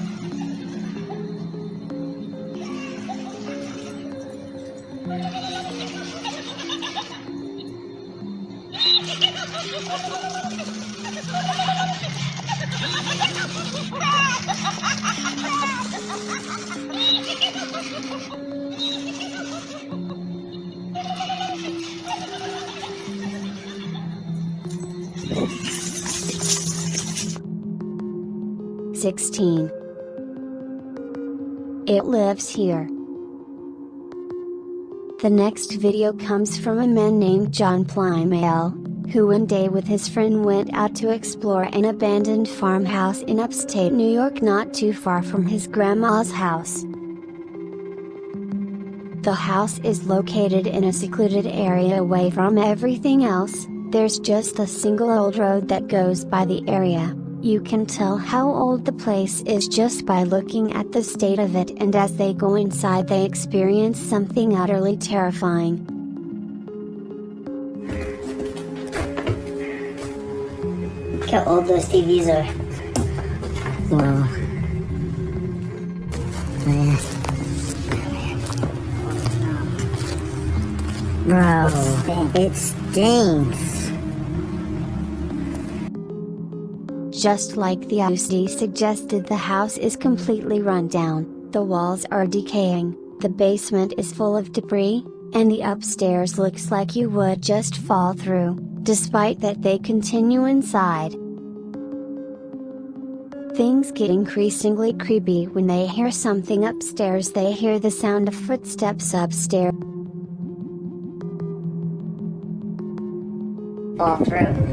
16. It lives here. The next video comes from a man named John Plymale, who one day with his friend went out to explore an abandoned farmhouse in upstate New York not too far from his grandma's house. The house is located in a secluded area away from everything else. There's just a single old road that goes by the area. You can tell how old the place is just by looking at the state of it, and as they go inside they experience something utterly terrifying. Look how old those TVs are. Wow. Bro, it stinks. Just like the OC suggested, the house is completely run down, the walls are decaying, the basement is full of debris, and the upstairs looks like you would just fall through. Despite that, they continue inside. Things get increasingly creepy when they hear something upstairs. They hear the sound of footsteps upstairs. Fall through.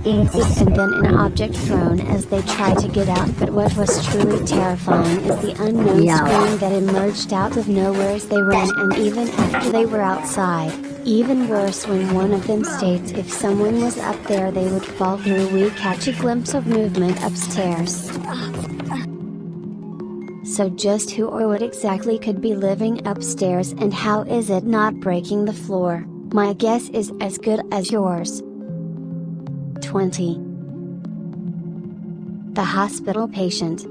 And then an object thrown as they try to get out, but what was truly terrifying is the unknown scream that emerged out of nowhere as they ran, and even after they were outside. Even worse when one of them states if someone was up there they would fall through. We catch a glimpse of movement upstairs. So just who or what exactly could be living upstairs, and how is it not breaking the floor? My guess is as good as yours. 20. The hospital patient.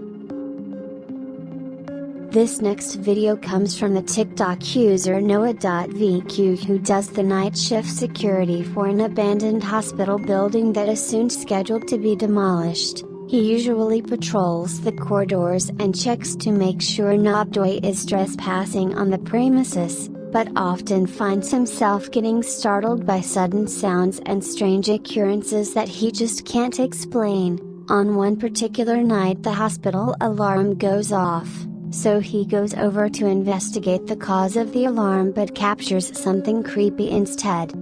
This next video comes from the TikTok user Noah.vq, who does the night shift security for an abandoned hospital building that is soon scheduled to be demolished. He usually patrols the corridors and checks to make sure nobody is trespassing on the premises, but often finds himself getting startled by sudden sounds and strange occurrences that he just can't explain. On one particular night the hospital alarm goes off, so he goes over to investigate the cause of the alarm but captures something creepy instead.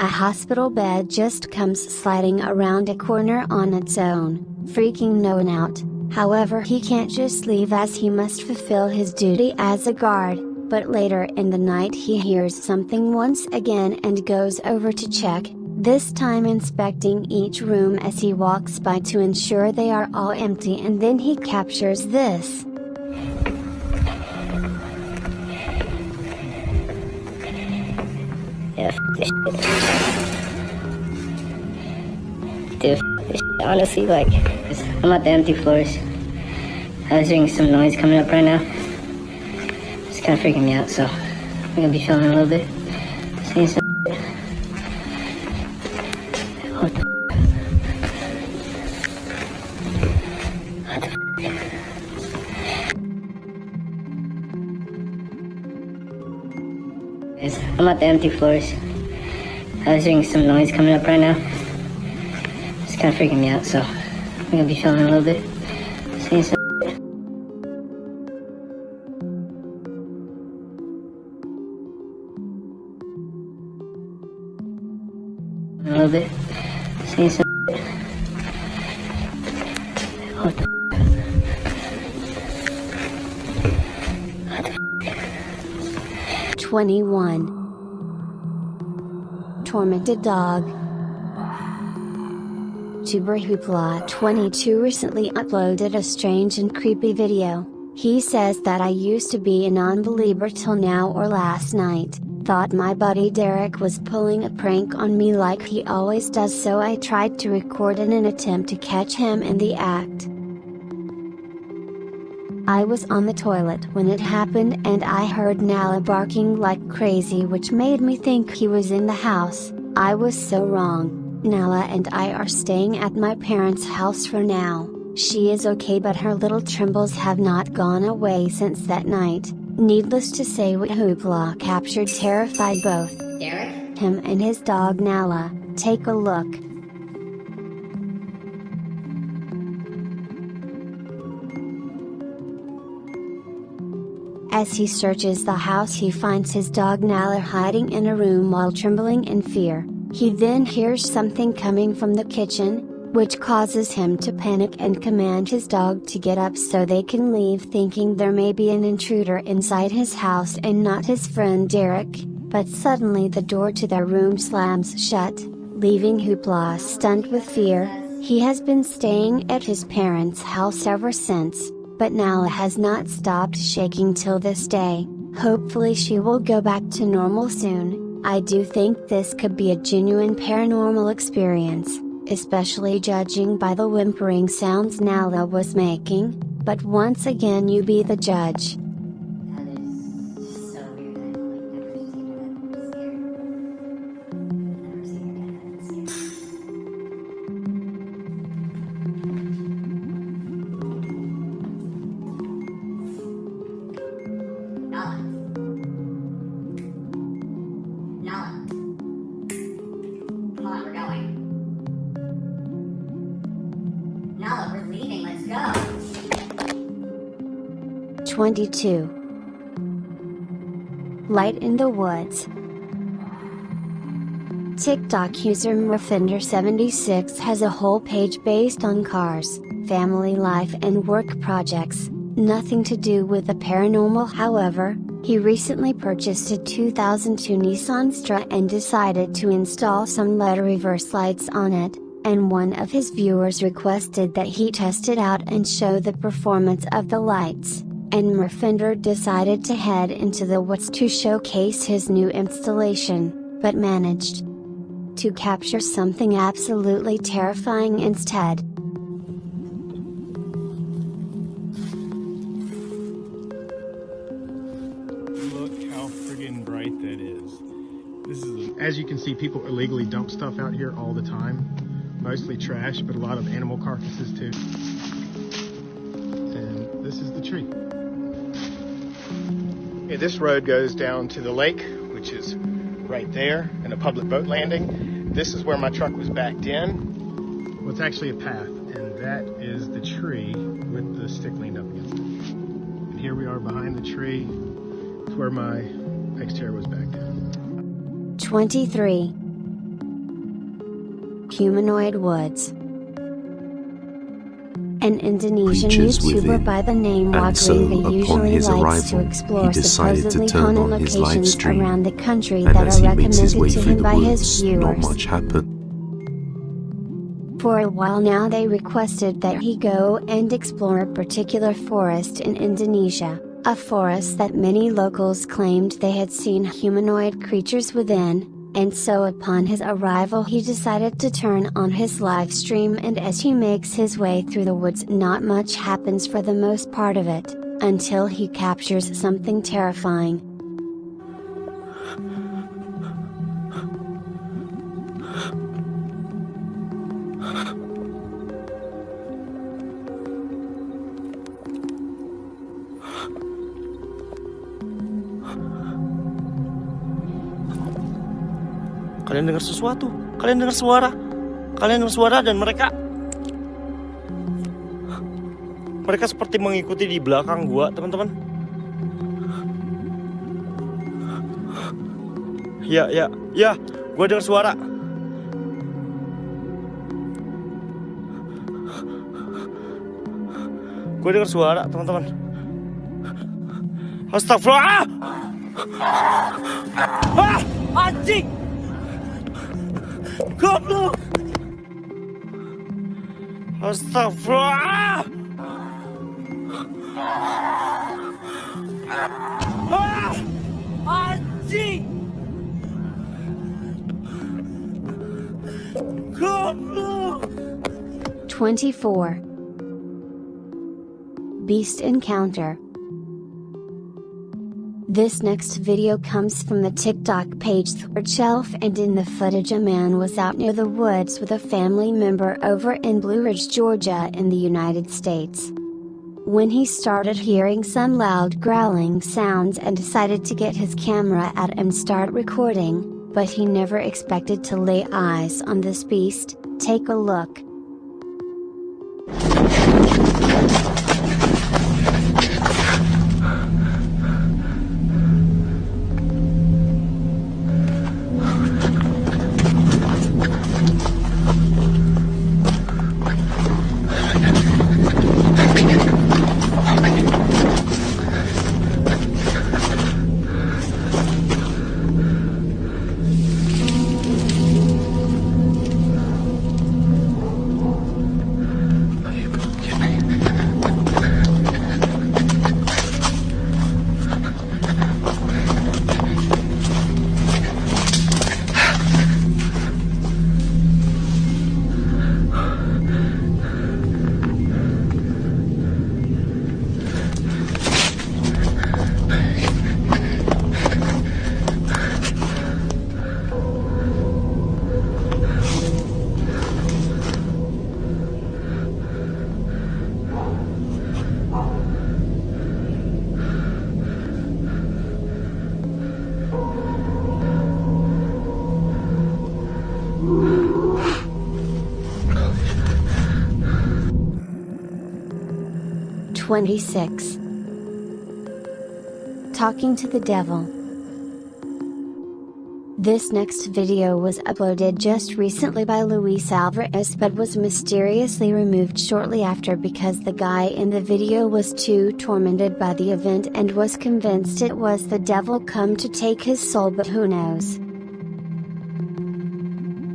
A hospital bed just comes sliding around a corner on its own, freaking no one out. However, he can't just leave as he must fulfill his duty as a guard. But later in the night he hears something once again and goes over to check, this time inspecting each room as he walks by to ensure they are all empty, and then he captures this. Yeah, this shit. Dude, this shit. Honestly, like, I'm at the empty floors. I was hearing some noise coming up right now. It's kind of freaking me out, so I'm gonna be filming a little bit. Seeing some shit. What the f***? What the f***? Guys, I'm at the empty floors. I was hearing some noise coming up right now. It's kind of freaking me out, so I'm gonna be filming a little bit. Seeing some shit. A little bit. Seeing some shit. What the f***? What the f***? 21. Tormented dog. Tuberhoopla22 recently uploaded a strange and creepy video. He says that I used to be a non-believer till now or last night. Thought my buddy Derek was pulling a prank on me like he always does, so I tried to record in an attempt to catch him in the act. I was on the toilet when it happened and I heard Nala barking like crazy, which made me think he was in the house. I was so wrong. Nala and I are staying at my parents' house for now. She is okay, but her little trembles have not gone away since that night. Needless to say, Hoopla captured terrified both Derek? him and his dog Nala. Take a look. As he searches the house, he finds his dog Nala hiding in a room while trembling in fear. He then hears something coming from the kitchen, which causes him to panic and command his dog to get up so they can leave, thinking there may be an intruder inside his house and not his friend Derek. But suddenly the door to their room slams shut, leaving Hoopla stunned with fear. He has been staying at his parents' house ever since, but Nala has not stopped shaking till this day. Hopefully she will go back to normal soon. I do think this could be a genuine paranormal experience, especially judging by the whimpering sounds Nala was making, but once again you be the judge. That is so weird. I've never seen that scared. Nala. Nala. Come on, we're going. Nala, we're leaving, let's go. 22. Light in the Woods. TikTok user Murfinder76 has a whole page based on cars, family life and work projects, nothing to do with the paranormal. However, he recently purchased a 2002 Nissan Sentra and decided to install some LED reverse lights on it, and one of his viewers requested that he test it out and show the performance of the lights, and Murfinder decided to head into the woods to showcase his new installation, but managed to capture something absolutely terrifying instead. Look how friggin' bright that is. As you can see, people illegally dump stuff out here all the time. Mostly trash, but a lot of animal carcasses too. And this is the tree. Okay, this road goes down to the lake, which is right there, and a public boat landing. This is where my truck was backed in. Well, it's actually a path, and that is the tree with the stick leaned up against it. And here we are behind the tree. It's where my Xterra was backed in. 23. Humanoid Woods. An Indonesian YouTuber by the name Wagringa usually likes to explore supposedly haunted locations around the country that are recommended to him by his viewers. For a while now they requested that he go and explore a particular forest in Indonesia, a forest that many locals claimed they had seen humanoid creatures within. And so upon his arrival he decided to turn on his live stream, and as he makes his way through the woods not much happens for the most part of it, until he captures something terrifying. Kalian dengar sesuatu, kalian dengar suara, dan mereka seperti mengikuti di belakang gua, teman-teman. Ya, gua dengar suara. Teman-teman. Astagfirullah! Anjing! Goblok! Astagfirullah! Anjing! Goblok! 24. Beast Encounter. This next video comes from the TikTok page Third Shelf, and in the footage a man was out near the woods with a family member over in Blue Ridge, Georgia in the United States. When he started hearing some loud growling sounds and decided to get his camera out and start recording, but he never expected to lay eyes on this beast. Take a look. Talking to the Devil. This next video was uploaded just recently by Luis Alvarez but was mysteriously removed shortly after because the guy in the video was too tormented by the event and was convinced it was the devil come to take his soul, but who knows.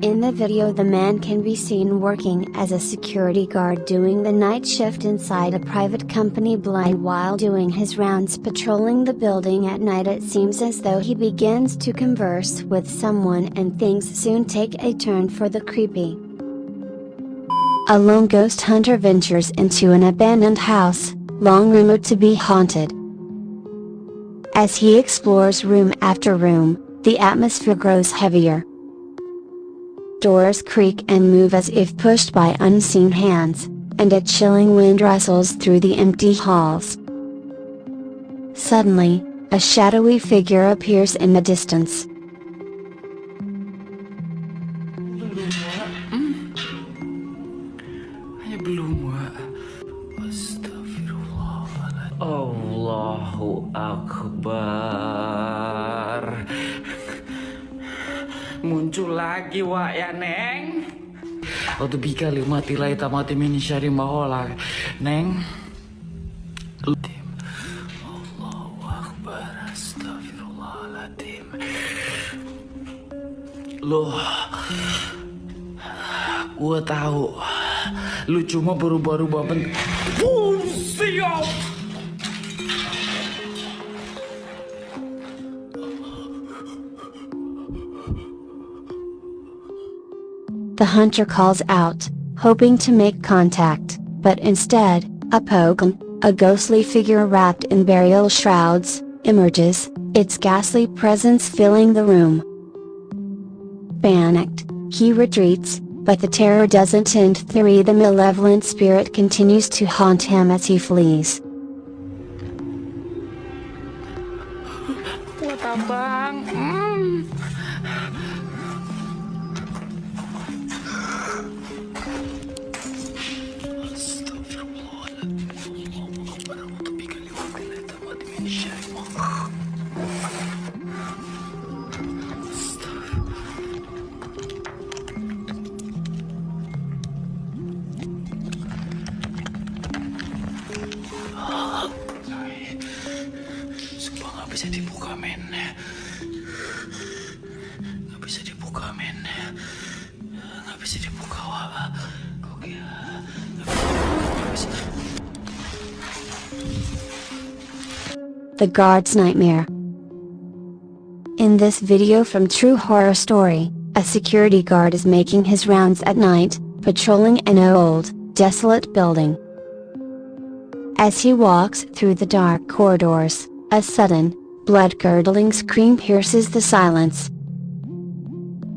In the video the man can be seen working as a security guard doing the night shift inside a private company blind while doing his rounds patrolling the building at night. It seems as though he begins to converse with someone and things soon take a turn for the creepy. A lone ghost hunter ventures into an abandoned house, long rumored to be haunted. As he explores room after room, the atmosphere grows heavier. Doors creak and move as if pushed by unseen hands, and a chilling wind rustles through the empty halls. Suddenly, a shadowy figure appears in the distance. Allahu Akbar. Muncul lagi wak ya neng. Waktu bikali mati lah ita mati mini syari mahola neng. Allahu Akbar, astagfirullahaladzim. Loh, gua tahu lu cuma berubah-ubah bentuk. Siap. The hunter calls out, hoping to make contact, but instead, a Poken, a ghostly figure wrapped in burial shrouds, emerges, its ghastly presence filling the room. Panicked, he retreats, but the terror doesn't end. The malevolent spirit continues to haunt him as he flees. What abang? Nggak bisa dibuka men. Nggak bisa dibuka men. Nggak bisa dibuka wah. Oke. The Guard's Nightmare. In this video from True Horror Story, a security guard is making his rounds at night, patrolling an old, desolate building. As he walks through the dark corridors, a sudden, blood-curdling scream pierces the silence.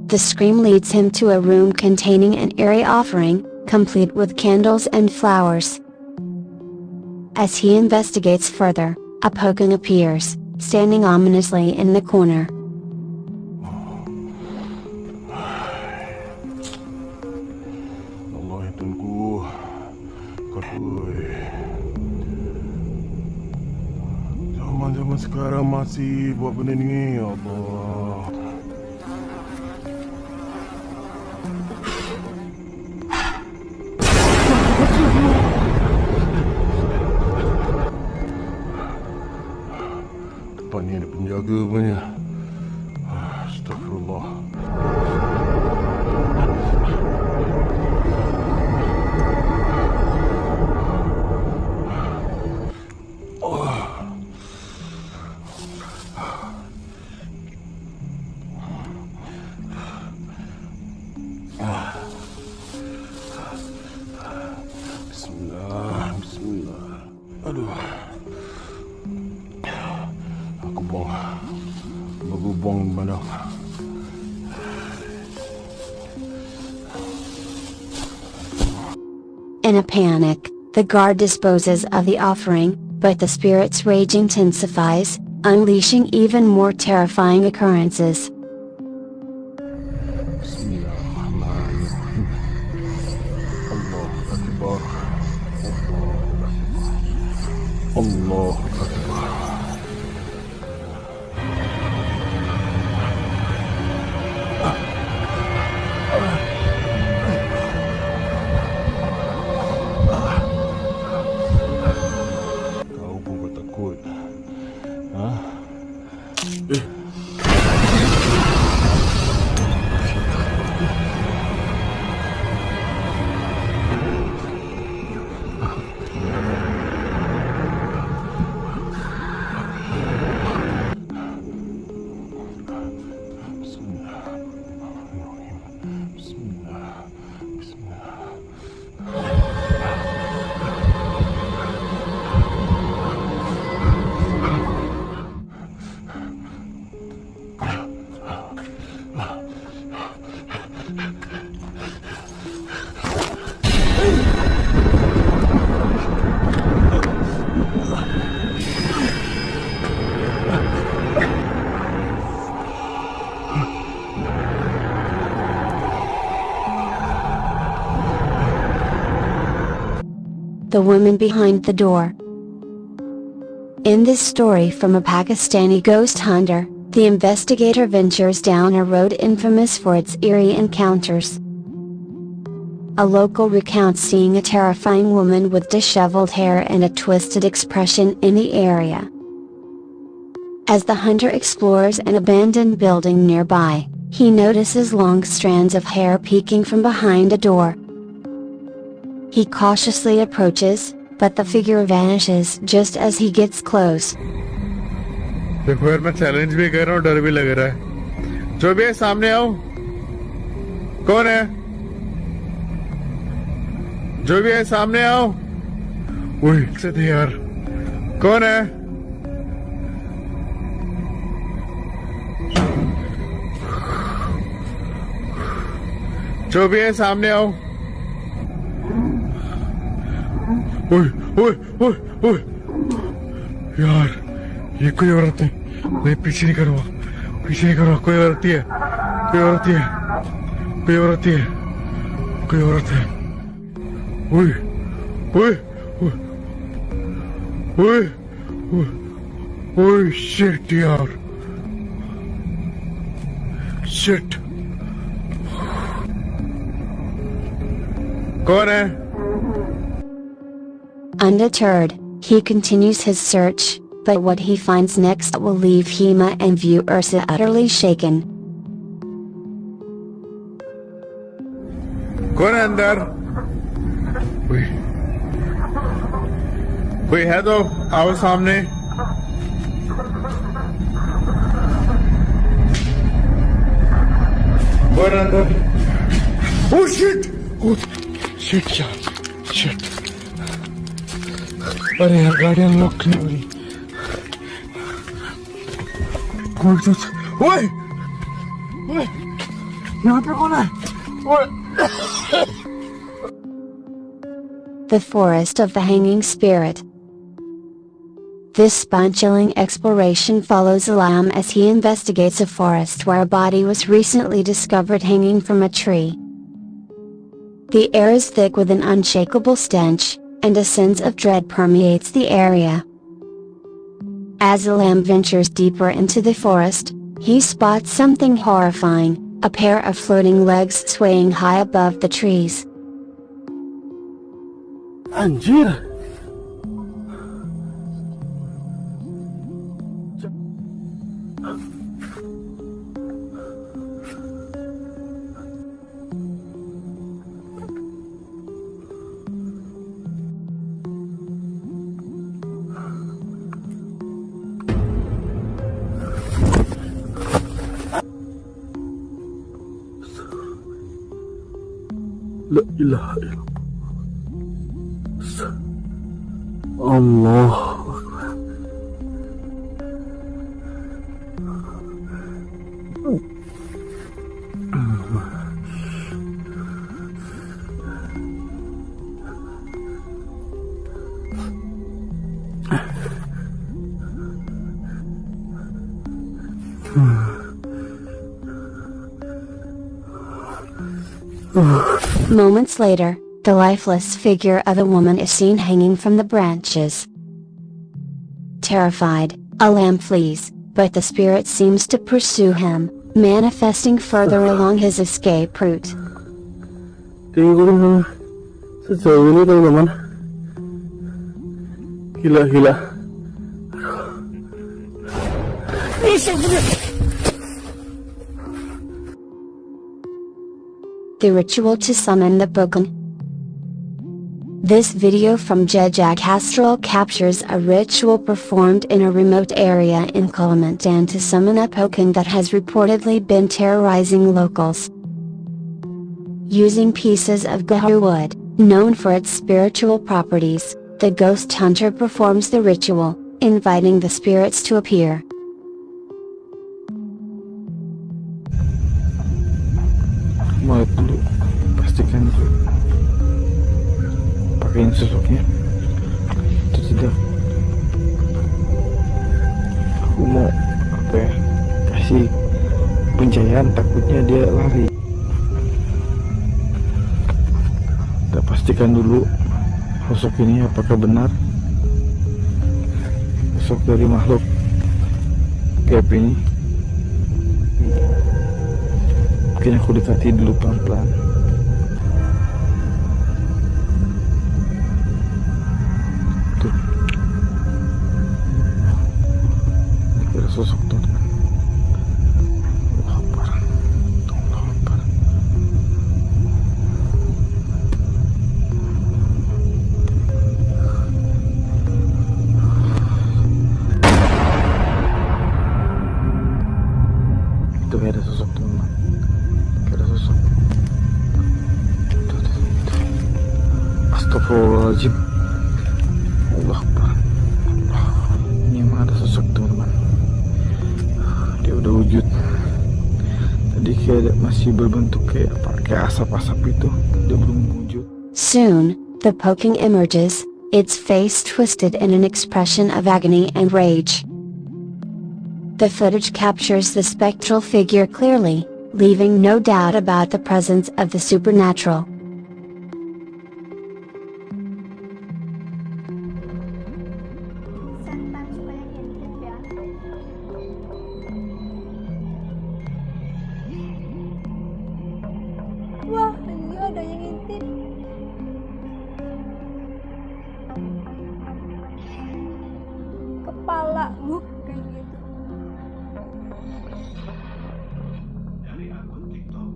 The scream leads him to a room containing an airy offering, complete with candles and flowers. As he investigates further, a Poken appears, standing ominously in the corner. Zaman sekarang masih buat benda ni, ya Allah. Tempat ni ada penjaga punya. Astagfirullah. Aduh. Aku buang badan. In a panic, the guard disposes of the offering, but the spirit's rage intensifies, unleashing even more terrifying occurrences. Allah Akbar. Kau pun kau takut. Ha? The woman behind the door. In this story from a Pakistani ghost hunter, the investigator ventures down a road infamous for its eerie encounters. A local recounts seeing a terrifying woman with disheveled hair and a twisted expression in the area. As the hunter explores an abandoned building nearby, he notices long strands of hair peeking from behind a door. He cautiously approaches, but the figure vanishes just as he gets close. देखो यार मैं challenge भी कर रहा हूँ, डर भी लग रहा है। जो भी है सामने आओ। कौन है? जो भी है सामने आओ। ओए से थे यार। कौन है? जो भी है सामने आओ। ओए ओए ओए ओए यार ये कोई औरत है। नहीं पीछे नहीं करूँगा, पीछे नहीं करूँगा। कोई औरत है, कोई औरत है, कोई औरत है, कोई औरत है। ओए ओए ओए ओए ओए शिट यार, शिट। कौन है? Undeterred, he continues his search, but what he finds next will leave Hema and viewers utterly shaken. कौन है अंदर? कोई है तो आओ सामने। कौन है अंदर? ओह शिट, शिट यार, शिट। अरे यार गाड़ी अनलॉक नहीं हो रही। Woi! Woi! Kenapa kau nak? Woi! The Forest of the Hanging Spirit. This spine-chilling exploration follows Liam as he investigates a forest where a body was recently discovered hanging from a tree. The air is thick with an unshakable stench, and a sense of dread permeates the area. As Liam ventures deeper into the forest, he spots something horrifying, a pair of floating legs swaying high above the trees. Anjir! La ilaha illallah. Allah Akbar. Moments later, the lifeless figure of a woman is seen hanging from the branches. Terrified, Liam flees, but the spirit seems to pursue him, manifesting further along his escape route. Tinggalin sejauh ini teman-teman. Gila. The ritual to summon the Poken. This video from Jejak Astral captures a ritual performed in a remote area in Plantation to summon a Poken that has reportedly been terrorizing locals. Using pieces of gaharu wood, known for its spiritual properties, the ghost hunter performs the ritual, inviting the spirits to appear. Mulai dulu, pastikan dulu pakaiin susuknya itu tidak. Aku mau kasih pencahayaan, takutnya dia lari. Kita pastikan dulu sosok ini apakah benar sosok dari makhluk gaib ini. Mungkin aku dekati dulu pelan-pelan. Tuh. Ini ada sosok tuh. Lapar. Lapar. Itu kayak ada sosok tuh. Astagfirullahaladzim. Allah Akbar. Ini emang ada sosok teman-teman. Dia udah wujud. Tadi kayak masih berbentuk kayak asap-asap itu. Dia belum wujud. Soon, the Poken emerges, its face twisted in an expression of agony and rage. The footage captures the spectral figure clearly, leaving no doubt about the presence of the supernatural. Wah, iya ada yang ngintip. Kepala kayak gitu. Dari akun TikTok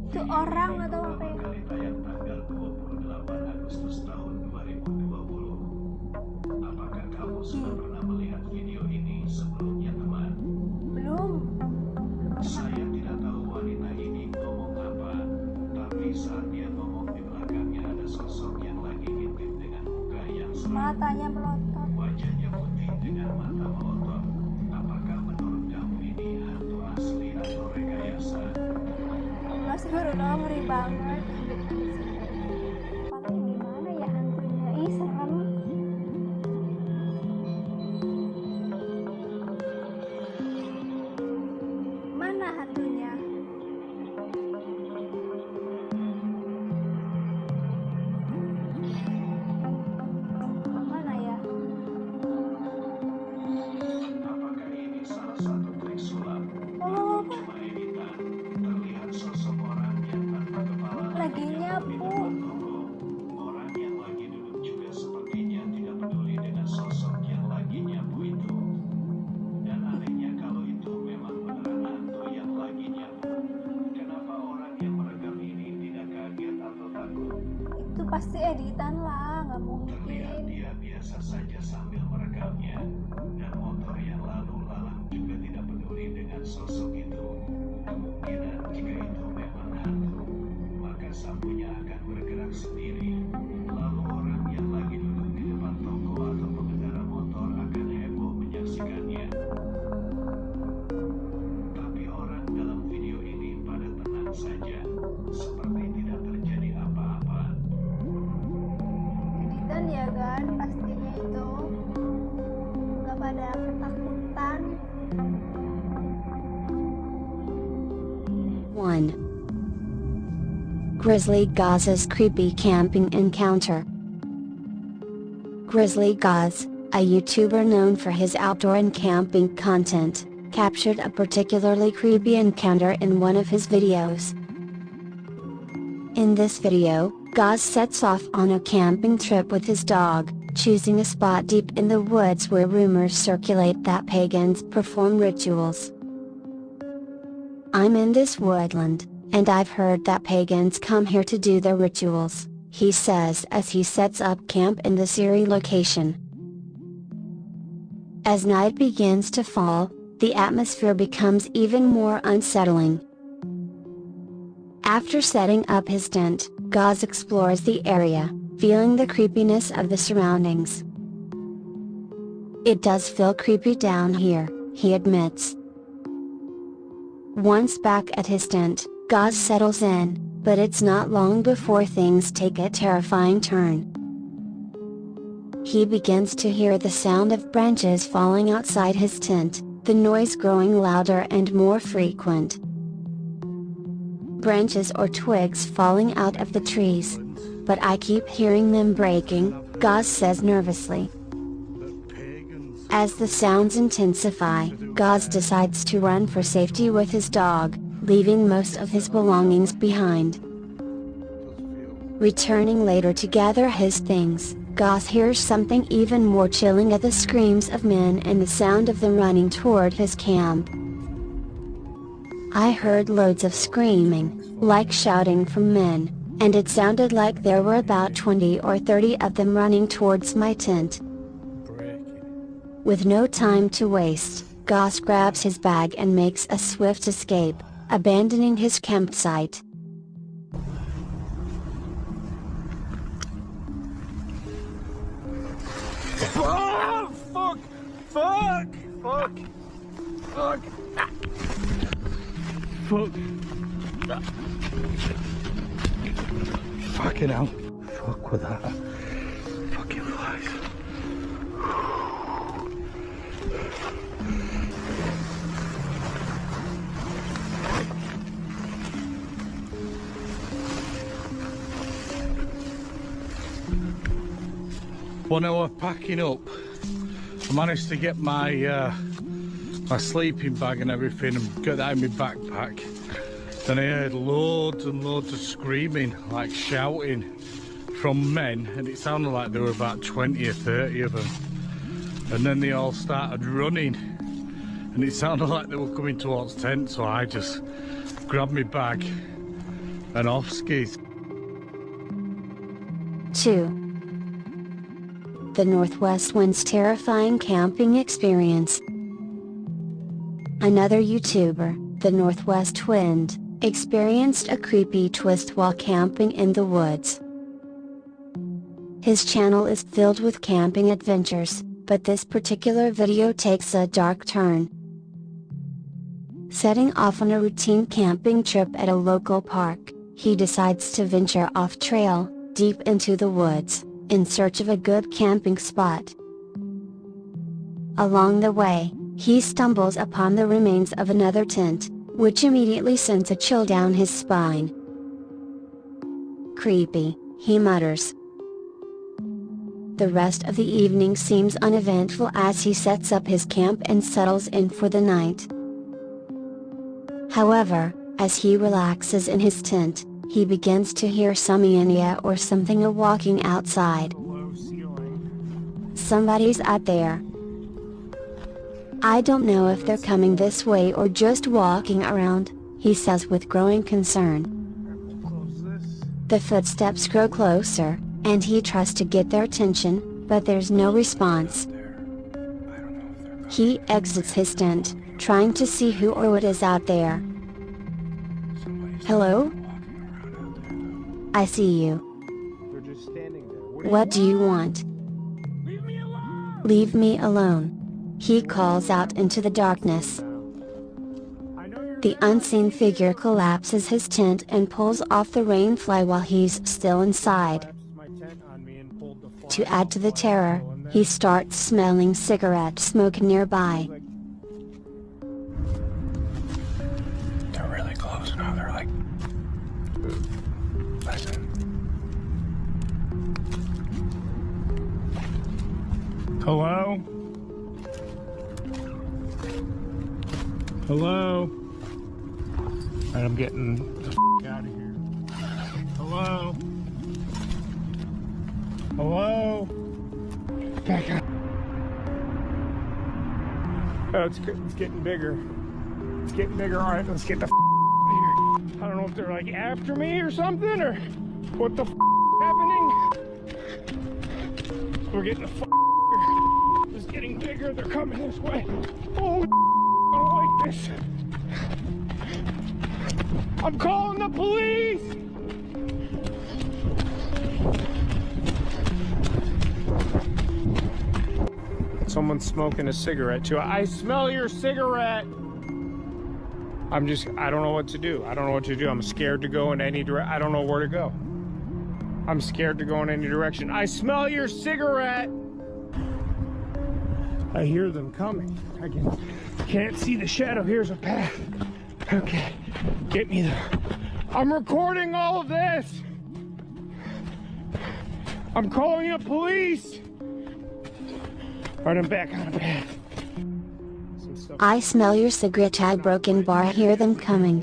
Itu orang atau apa ya? Tayang tanggal 28 Agustus tahun 2020. Apakah kamu sudah pernah melihat video ini sebelumnya, teman? Belum. Saya tidak tahu wanita ini ngomong apa, tapi saat dia ngomong di belakangnya ada sosok yang lagi ngintip dengan muka yang seram. Matanya melotot. Wajahnya putih dengan mata melotot. Apakah menurut Aduh, ngeri banget. Pakai gimana ya hantunya? Ih, serem. Mana hantunya? Mana ya? Apakah ini salah satu trik sulap? Atau cuma editan? Terlihat sosok orang yang tanpa kepala Lagi nyapu. di depan toko. Orang yang lagi duduk juga sepertinya tidak peduli dengan sosok yang lagi nyapu itu. Dan anehnya kalau itu memang beneran hantu yang lagi nyapu. Kenapa orang yang merekam ini tidak kaget atau takut? Itu pasti editan lah, nggak Terlihat mungkin. dia biasa saja sambil merekamnya. Dan motor yang lalu lalang juga tidak peduli dengan sosok itu. Kemungkinan jika itu memang hantu, maka sapunya akan bergerak sendiri. Lalu orang yang lagi duduk di depan toko atau pengendara motor akan heboh menyaksikannya. Tapi orang dalam video ini pada tenang saja, seperti tidak terjadi apa-apa. Editan ya kan, pastinya itu. Nggak pada ketakutan. 1. Grizzly Gaz's creepy camping encounter. Grizzly Gaz, a YouTuber known for his outdoor and camping content, captured a particularly creepy encounter in one of his videos. In this video, Gaz sets off on a camping trip with his dog, choosing a spot deep in the woods where rumors circulate that pagans perform rituals. "I'm in this woodland, and I've heard that pagans come here to do their rituals," he says as he sets up camp in this eerie location. As night begins to fall, the atmosphere becomes even more unsettling. After setting up his tent, Gaz explores the area, feeling the creepiness of the surroundings. "It does feel creepy down here," he admits. Once back at his tent, Gaz settles in, but it's not long before things take a terrifying turn. He begins to hear the sound of branches falling outside his tent, the noise growing louder and more frequent. Branches or twigs falling out of the trees. "But I keep hearing them breaking," Gaz says nervously. As the sounds intensify, Gaz decides to run for safety with his dog, leaving most of his belongings behind. Returning later to gather his things, Gaz hears something even more chilling at the screams of men and the sound of them running toward his camp. "I heard loads of screaming, like shouting from men, and it sounded like there were about 20 or 30 of them running towards my tent." With no time to waste, Gaz grabs his bag and makes a swift escape, abandoning his campsite. Oh, fuck! Fuck! Fuck! Fuck! Fuck! Fucking hell. Fuck with that. Fucking flies. When I was packing up, I managed to get my my sleeping bag and everything and get that in my backpack. Then I heard loads and loads of screaming, like shouting from men, and it sounded like there were about 20 or 30 of them. And then they all started running, and it sounded like they were coming towards tent, so I just grabbed my bag and off skis. 2. The Northwest Wind's terrifying camping experience. Another YouTuber, the Northwest Wind, experienced a creepy twist while camping in the woods. His channel is filled with camping adventures, but this particular video takes a dark turn. Setting off on a routine camping trip at a local park, he decides to venture off trail, deep into the woods, in search of a good camping spot. Along the way, he stumbles upon the remains of another tent, which immediately sends a chill down his spine. "Creepy," he mutters. The rest of the evening seems uneventful as he sets up his camp and settles in for the night. However, as he relaxes in his tent, he begins to hear some Enya or something walking outside. Somebody's out there. "I don't know if they're coming this way or just walking around," he says with growing concern. The footsteps grow closer, and he tries to get their attention, but there's no response. He exits his tent, trying to see who or what is out there. "Hello? I see you. What do you want?" "Leave me alone," he calls out into the darkness. The unseen figure collapses his tent and pulls off the rainfly while he's still inside. To add to the terror, he starts smelling cigarette smoke nearby. They're really close now, they're like... Listen. Hello? Hello? Alright, I'm getting the out of here. Hello? Hello? Back up. Oh, it's getting bigger. It's getting bigger. Alright, let's get the out of here. I don't know if they're like after me or something, or what the happening. We're getting the here. It's getting bigger. They're coming this way. Oh, I don't like this. I'm calling the police. Someone's smoking a cigarette too. I smell your cigarette. I don't know what to do. I don't know what to do. I'm scared to go in any direction. I don't know where to go. I'm scared to go in any direction. I smell your cigarette. I hear them coming. I can't see the shadow. Here's a path. Okay, get me there. I'm recording all of this. I'm calling the police. All right, I'm back on a path. "I smell your cigarette tag broken bar. I hear them coming."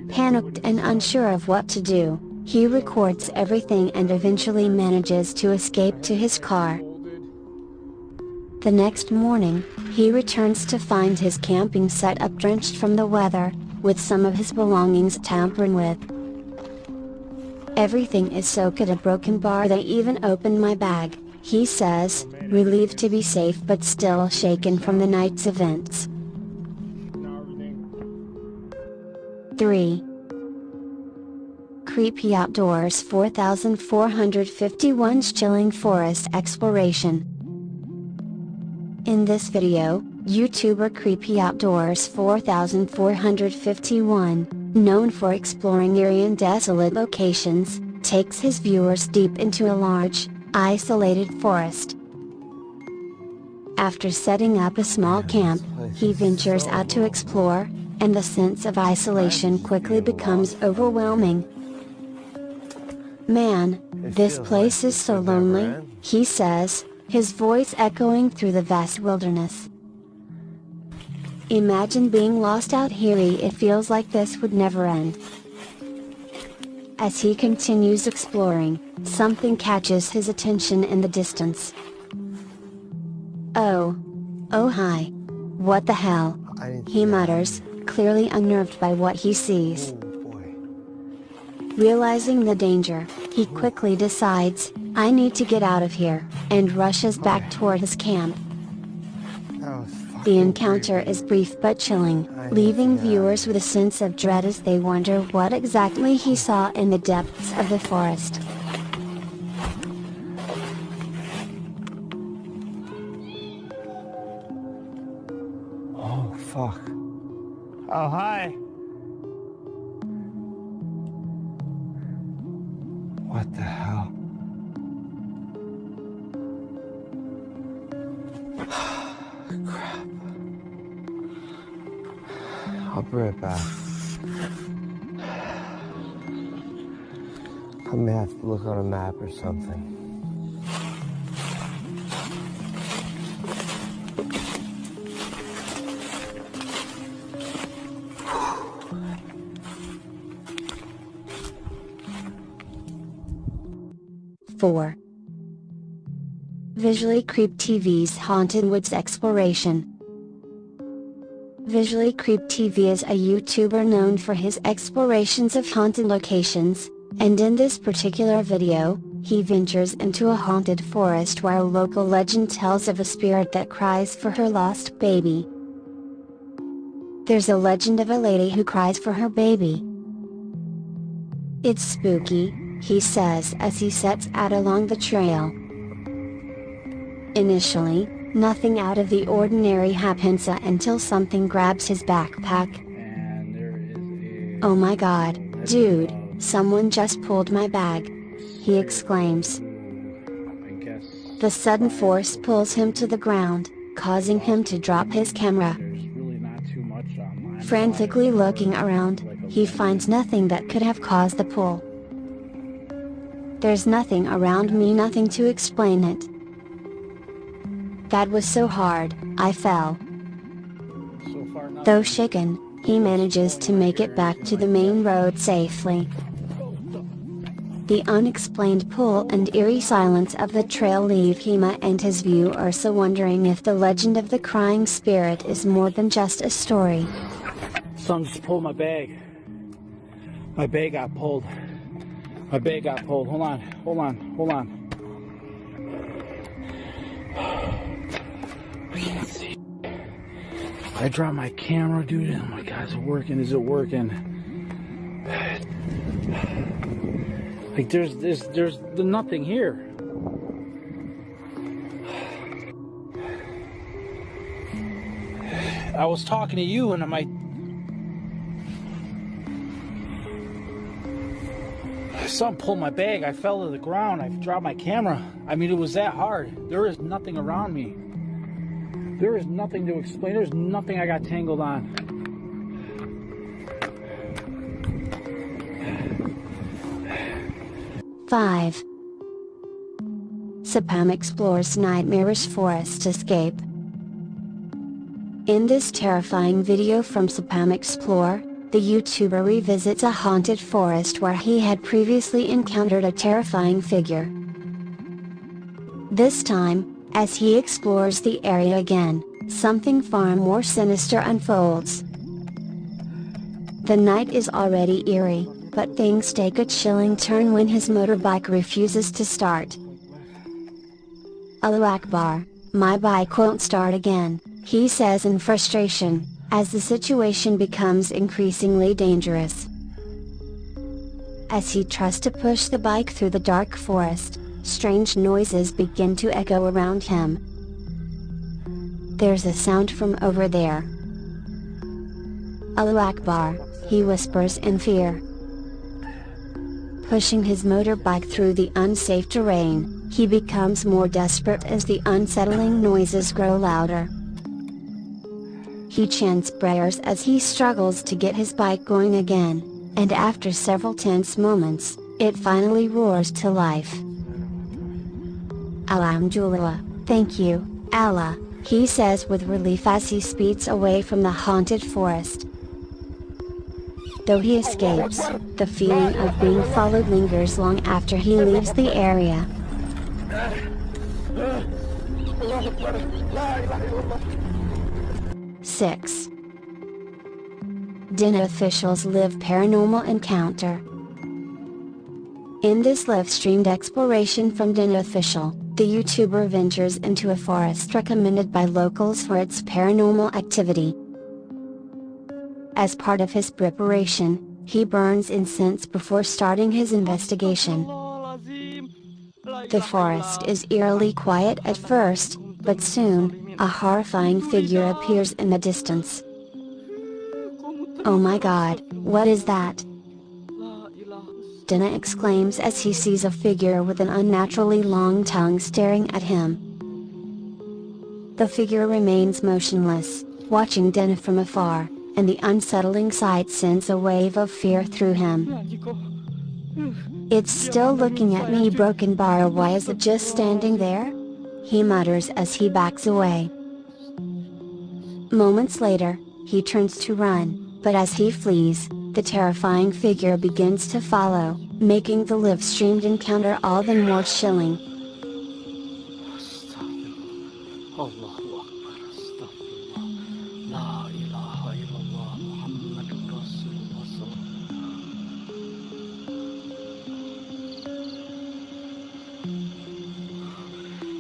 Panicked and unsure of what to do, he records everything and eventually manages to escape to his car. The next morning, he returns to find his camping setup drenched from the weather, with some of his belongings tampered with. "Everything is soaked at a broken bar. They even opened my bag," he says, relieved to be safe but still shaken from the night's events. 3. Creepy Outdoors 4451's Chilling Forest Exploration. In this video, YouTuber Creepy Outdoors 4451, known for exploring eerie and desolate locations, takes his viewers deep into a large, isolated forest. After setting up a small camp, he ventures out to explore, and the sense of isolation quickly becomes overwhelming. "Man, this place is so lonely," he says, his voice echoing through the vast wilderness. "Imagine being lost out here. It feels like this would never end." As he continues exploring, something catches his attention in the distance. Oh hi. What the hell?" he mutters, clearly unnerved by what he sees. Realizing the danger, he quickly decides, "I need to get out of here," and rushes back toward his camp. The encounter is brief but chilling, leaving viewers with a sense of dread as they wonder what exactly he saw in the depths of the forest. Oh, fuck. Oh, hi. What the hell? Crap. I'll be right back. I may have to look on a map or something. Four. Visually Creep TV's Haunted Woods Exploration. Visually Creep TV is a YouTuber known for his explorations of haunted locations, and in this particular video, he ventures into a haunted forest where a local legend tells of a spirit that cries for her lost baby. There's a legend of a lady who cries for her baby. It's spooky, he says as he sets out along the trail. Initially, nothing out of the ordinary happens until something grabs his backpack. Oh my god, dude, someone just pulled my bag, he exclaims. The sudden force pulls him to the ground, causing him to drop his camera. Frantically looking around, he finds nothing that could have caused the pull. There's nothing around me, nothing to explain it. That was so hard, I fell. Though shaken, he manages to make it back to the main road safely. The unexplained pull and eerie silence of the trail leave him and his viewers wondering if the legend of the crying spirit is more than just a story. Someone just pulled my bag. My bag got pulled. My bag got pulled. Hold on. I can't see. I dropped my camera, dude. Oh my god, is it working? Is it working? Like there's nothing here. I was talking to you and I'm like, something pulled my bag. I fell to the ground. I dropped my camera. I mean, it was that hard. There is nothing around me. There is nothing to explain. There's nothing I got tangled on. Five. Sapam explores Nightmarish forest escape. In this terrifying video from Sapam Explore, the YouTuber revisits a haunted forest where he had previously encountered a terrifying figure. This time, as he explores the area again, something far more sinister unfolds. The night is already eerie, but things take a chilling turn when his motorbike refuses to start. Allahu Akbar, my bike won't start again, he says in frustration, as the situation becomes increasingly dangerous. As he tries to push the bike through the dark forest, strange noises begin to echo around him. There's a sound from over there. Allahu Akbar, he whispers in fear. Pushing his motorbike through the unsafe terrain, he becomes more desperate as the unsettling noises grow louder. He chants prayers as he struggles to get his bike going again, and after several tense moments, it finally roars to life. Alhamdulillah, thank you, Allah, he says with relief as he speeds away from the haunted forest. Though he escapes, the feeling of being followed lingers long after he leaves the area. 6. Dina officials live paranormal encounter. In this live-streamed exploration from Dina official, the YouTuber ventures into a forest recommended by locals for its paranormal activity. As part of his preparation, he burns incense before starting his investigation. The forest is eerily quiet at first, but soon, a horrifying figure appears in the distance. Oh my god, what is that? Dana exclaims as he sees a figure with an unnaturally long tongue staring at him. The figure remains motionless, watching Dana from afar, and the unsettling sight sends a wave of fear through him. "It's still looking at me, broken bar. Why is it just standing there?" he mutters as he backs away. Moments later, he turns to run, but as he flees, the terrifying figure begins to follow, making the live-streamed encounter all the more chilling.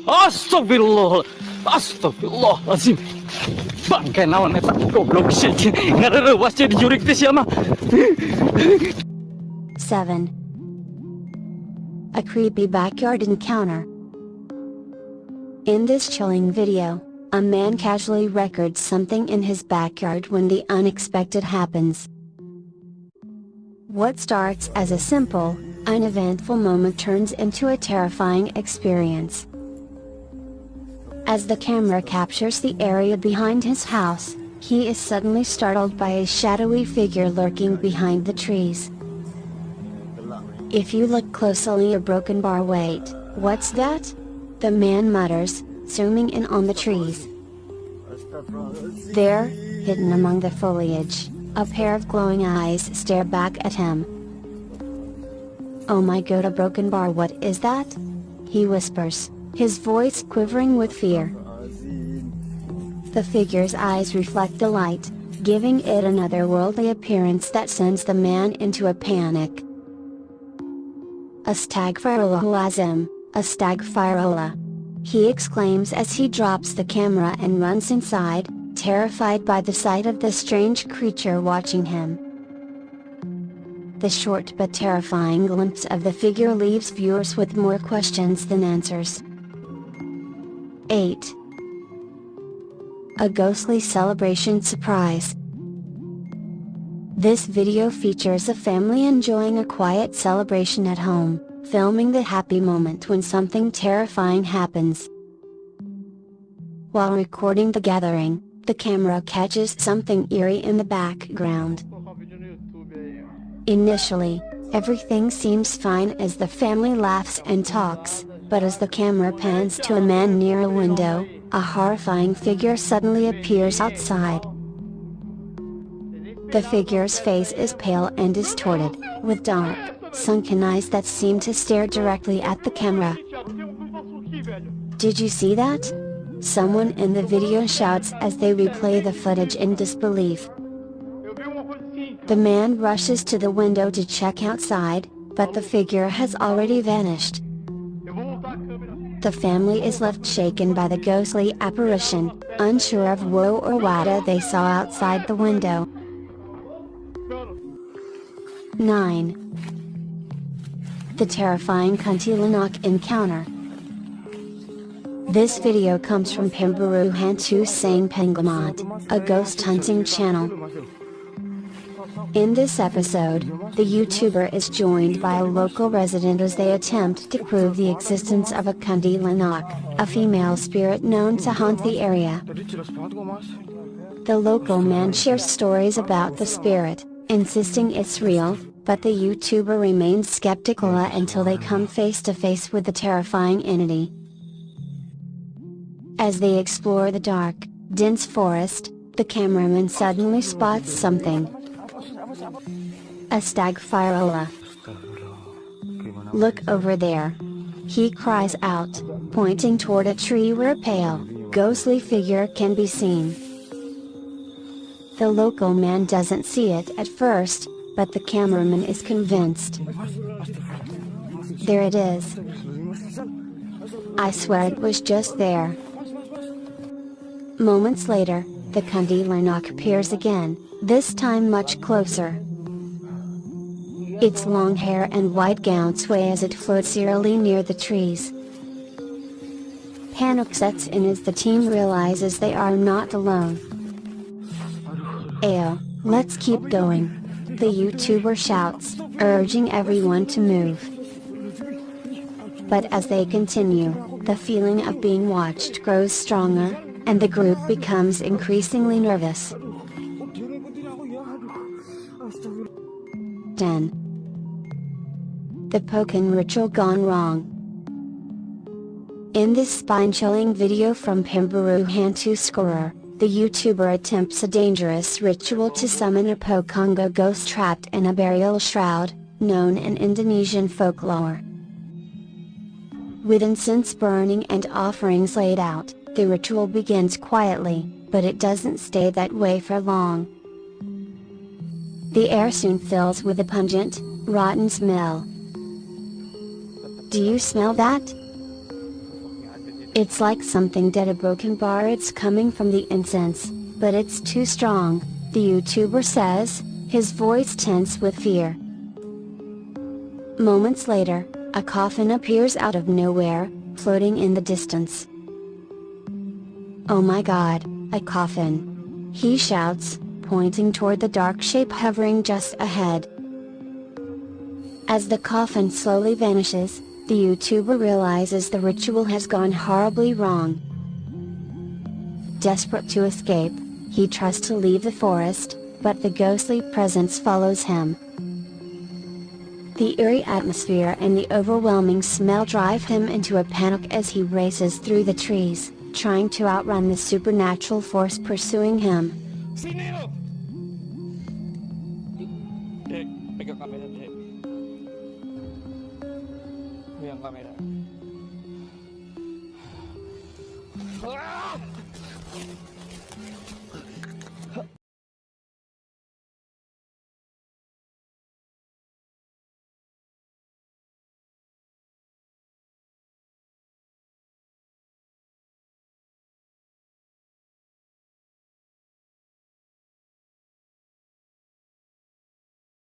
Astagfirullah, astagfirullahaladzim. Bangkai naon eta goblok shit. Ngarerewas jadi jurik teh sia mah. 7. A creepy backyard encounter. In this chilling video, a man casually records something in his backyard when the unexpected happens. What starts as a simple, uneventful moment turns into a terrifying experience. As the camera captures the area behind his house, he is suddenly startled by a shadowy figure lurking behind the trees. If you look closely, a broken bar. Wait, what's that? The man mutters, zooming in on the trees. There, hidden among the foliage, a pair of glowing eyes stare back at him. "Oh my god, a broken bar, what is that?" he whispers, his voice quivering with fear. The figure's eyes reflect the light, giving it an otherworldly appearance that sends the man into a panic. "Astagfirullahalazim, astagfirullah," he exclaims as he drops the camera and runs inside, terrified by the sight of the strange creature watching him. The short but terrifying glimpse of the figure leaves viewers with more questions than answers. 8. A ghostly celebration surprise. This video features a family enjoying a quiet celebration at home, filming the happy moment when something terrifying happens. While recording the gathering, the camera catches something eerie in the background. Initially, everything seems fine as the family laughs and talks, but as the camera pans to a man near a window, a horrifying figure suddenly appears outside. The figure's face is pale and distorted, with dark, sunken eyes that seem to stare directly at the camera. "Did you see that?" someone in the video shouts as they replay the footage in disbelief. The man rushes to the window to check outside, but the figure has already vanished. The family is left shaken by the ghostly apparition, unsure of who or what they saw outside the window. 9. The terrifying Kuntilanak encounter. This video comes from Pembaru Hantu Sang Pengamat, a ghost hunting channel. In this episode, the YouTuber is joined by a local resident as they attempt to prove the existence of a Kuntilanak, a female spirit known to haunt the area. The local man shares stories about the spirit, insisting it's real, but the YouTuber remains skeptical until they come face to face with the terrifying entity. As they explore the dark, dense forest, the cameraman suddenly spots something. Astagfirullah. "Look over there!" he cries out, pointing toward a tree where a pale, ghostly figure can be seen. The local man doesn't see it at first, but the cameraman is convinced. There it is. "I swear it was just there." Moments later, the Kuntilanak appears again, this time much closer. Its long hair and white gown sway as it floats eerily near the trees. Panic sets in as the team realizes they are not alone. "Ayo, let's keep going. The YouTuber shouts, urging everyone to move. But as they continue, the feeling of being watched grows stronger, and the group becomes increasingly nervous. 10. The Poken ritual gone wrong. In this spine-chilling video from Pemberu Hantu Scorer, the YouTuber attempts a dangerous ritual to summon a Pokongo ghost trapped in a burial shroud, known in Indonesian folklore. With incense burning and offerings laid out, the ritual begins quietly, but it doesn't stay that way for long. The air soon fills with a pungent, rotten smell. Do you smell that? It's like something dead, a broken bar. It's coming from the incense, but it's too strong, the YouTuber says, his voice tense with fear. Moments later, a coffin appears out of nowhere, floating in the distance. Oh my god, a coffin! He shouts, pointing toward the dark shape hovering just ahead. As the coffin slowly vanishes, the YouTuber realizes the ritual has gone horribly wrong. Desperate to escape, he tries to leave the forest, but the ghostly presence follows him. The eerie atmosphere and the overwhelming smell drive him into a panic as he races through the trees, trying to outrun the supernatural force pursuing him. Sini lo. Dek, pegang kamera, Dek. Pegang kamera.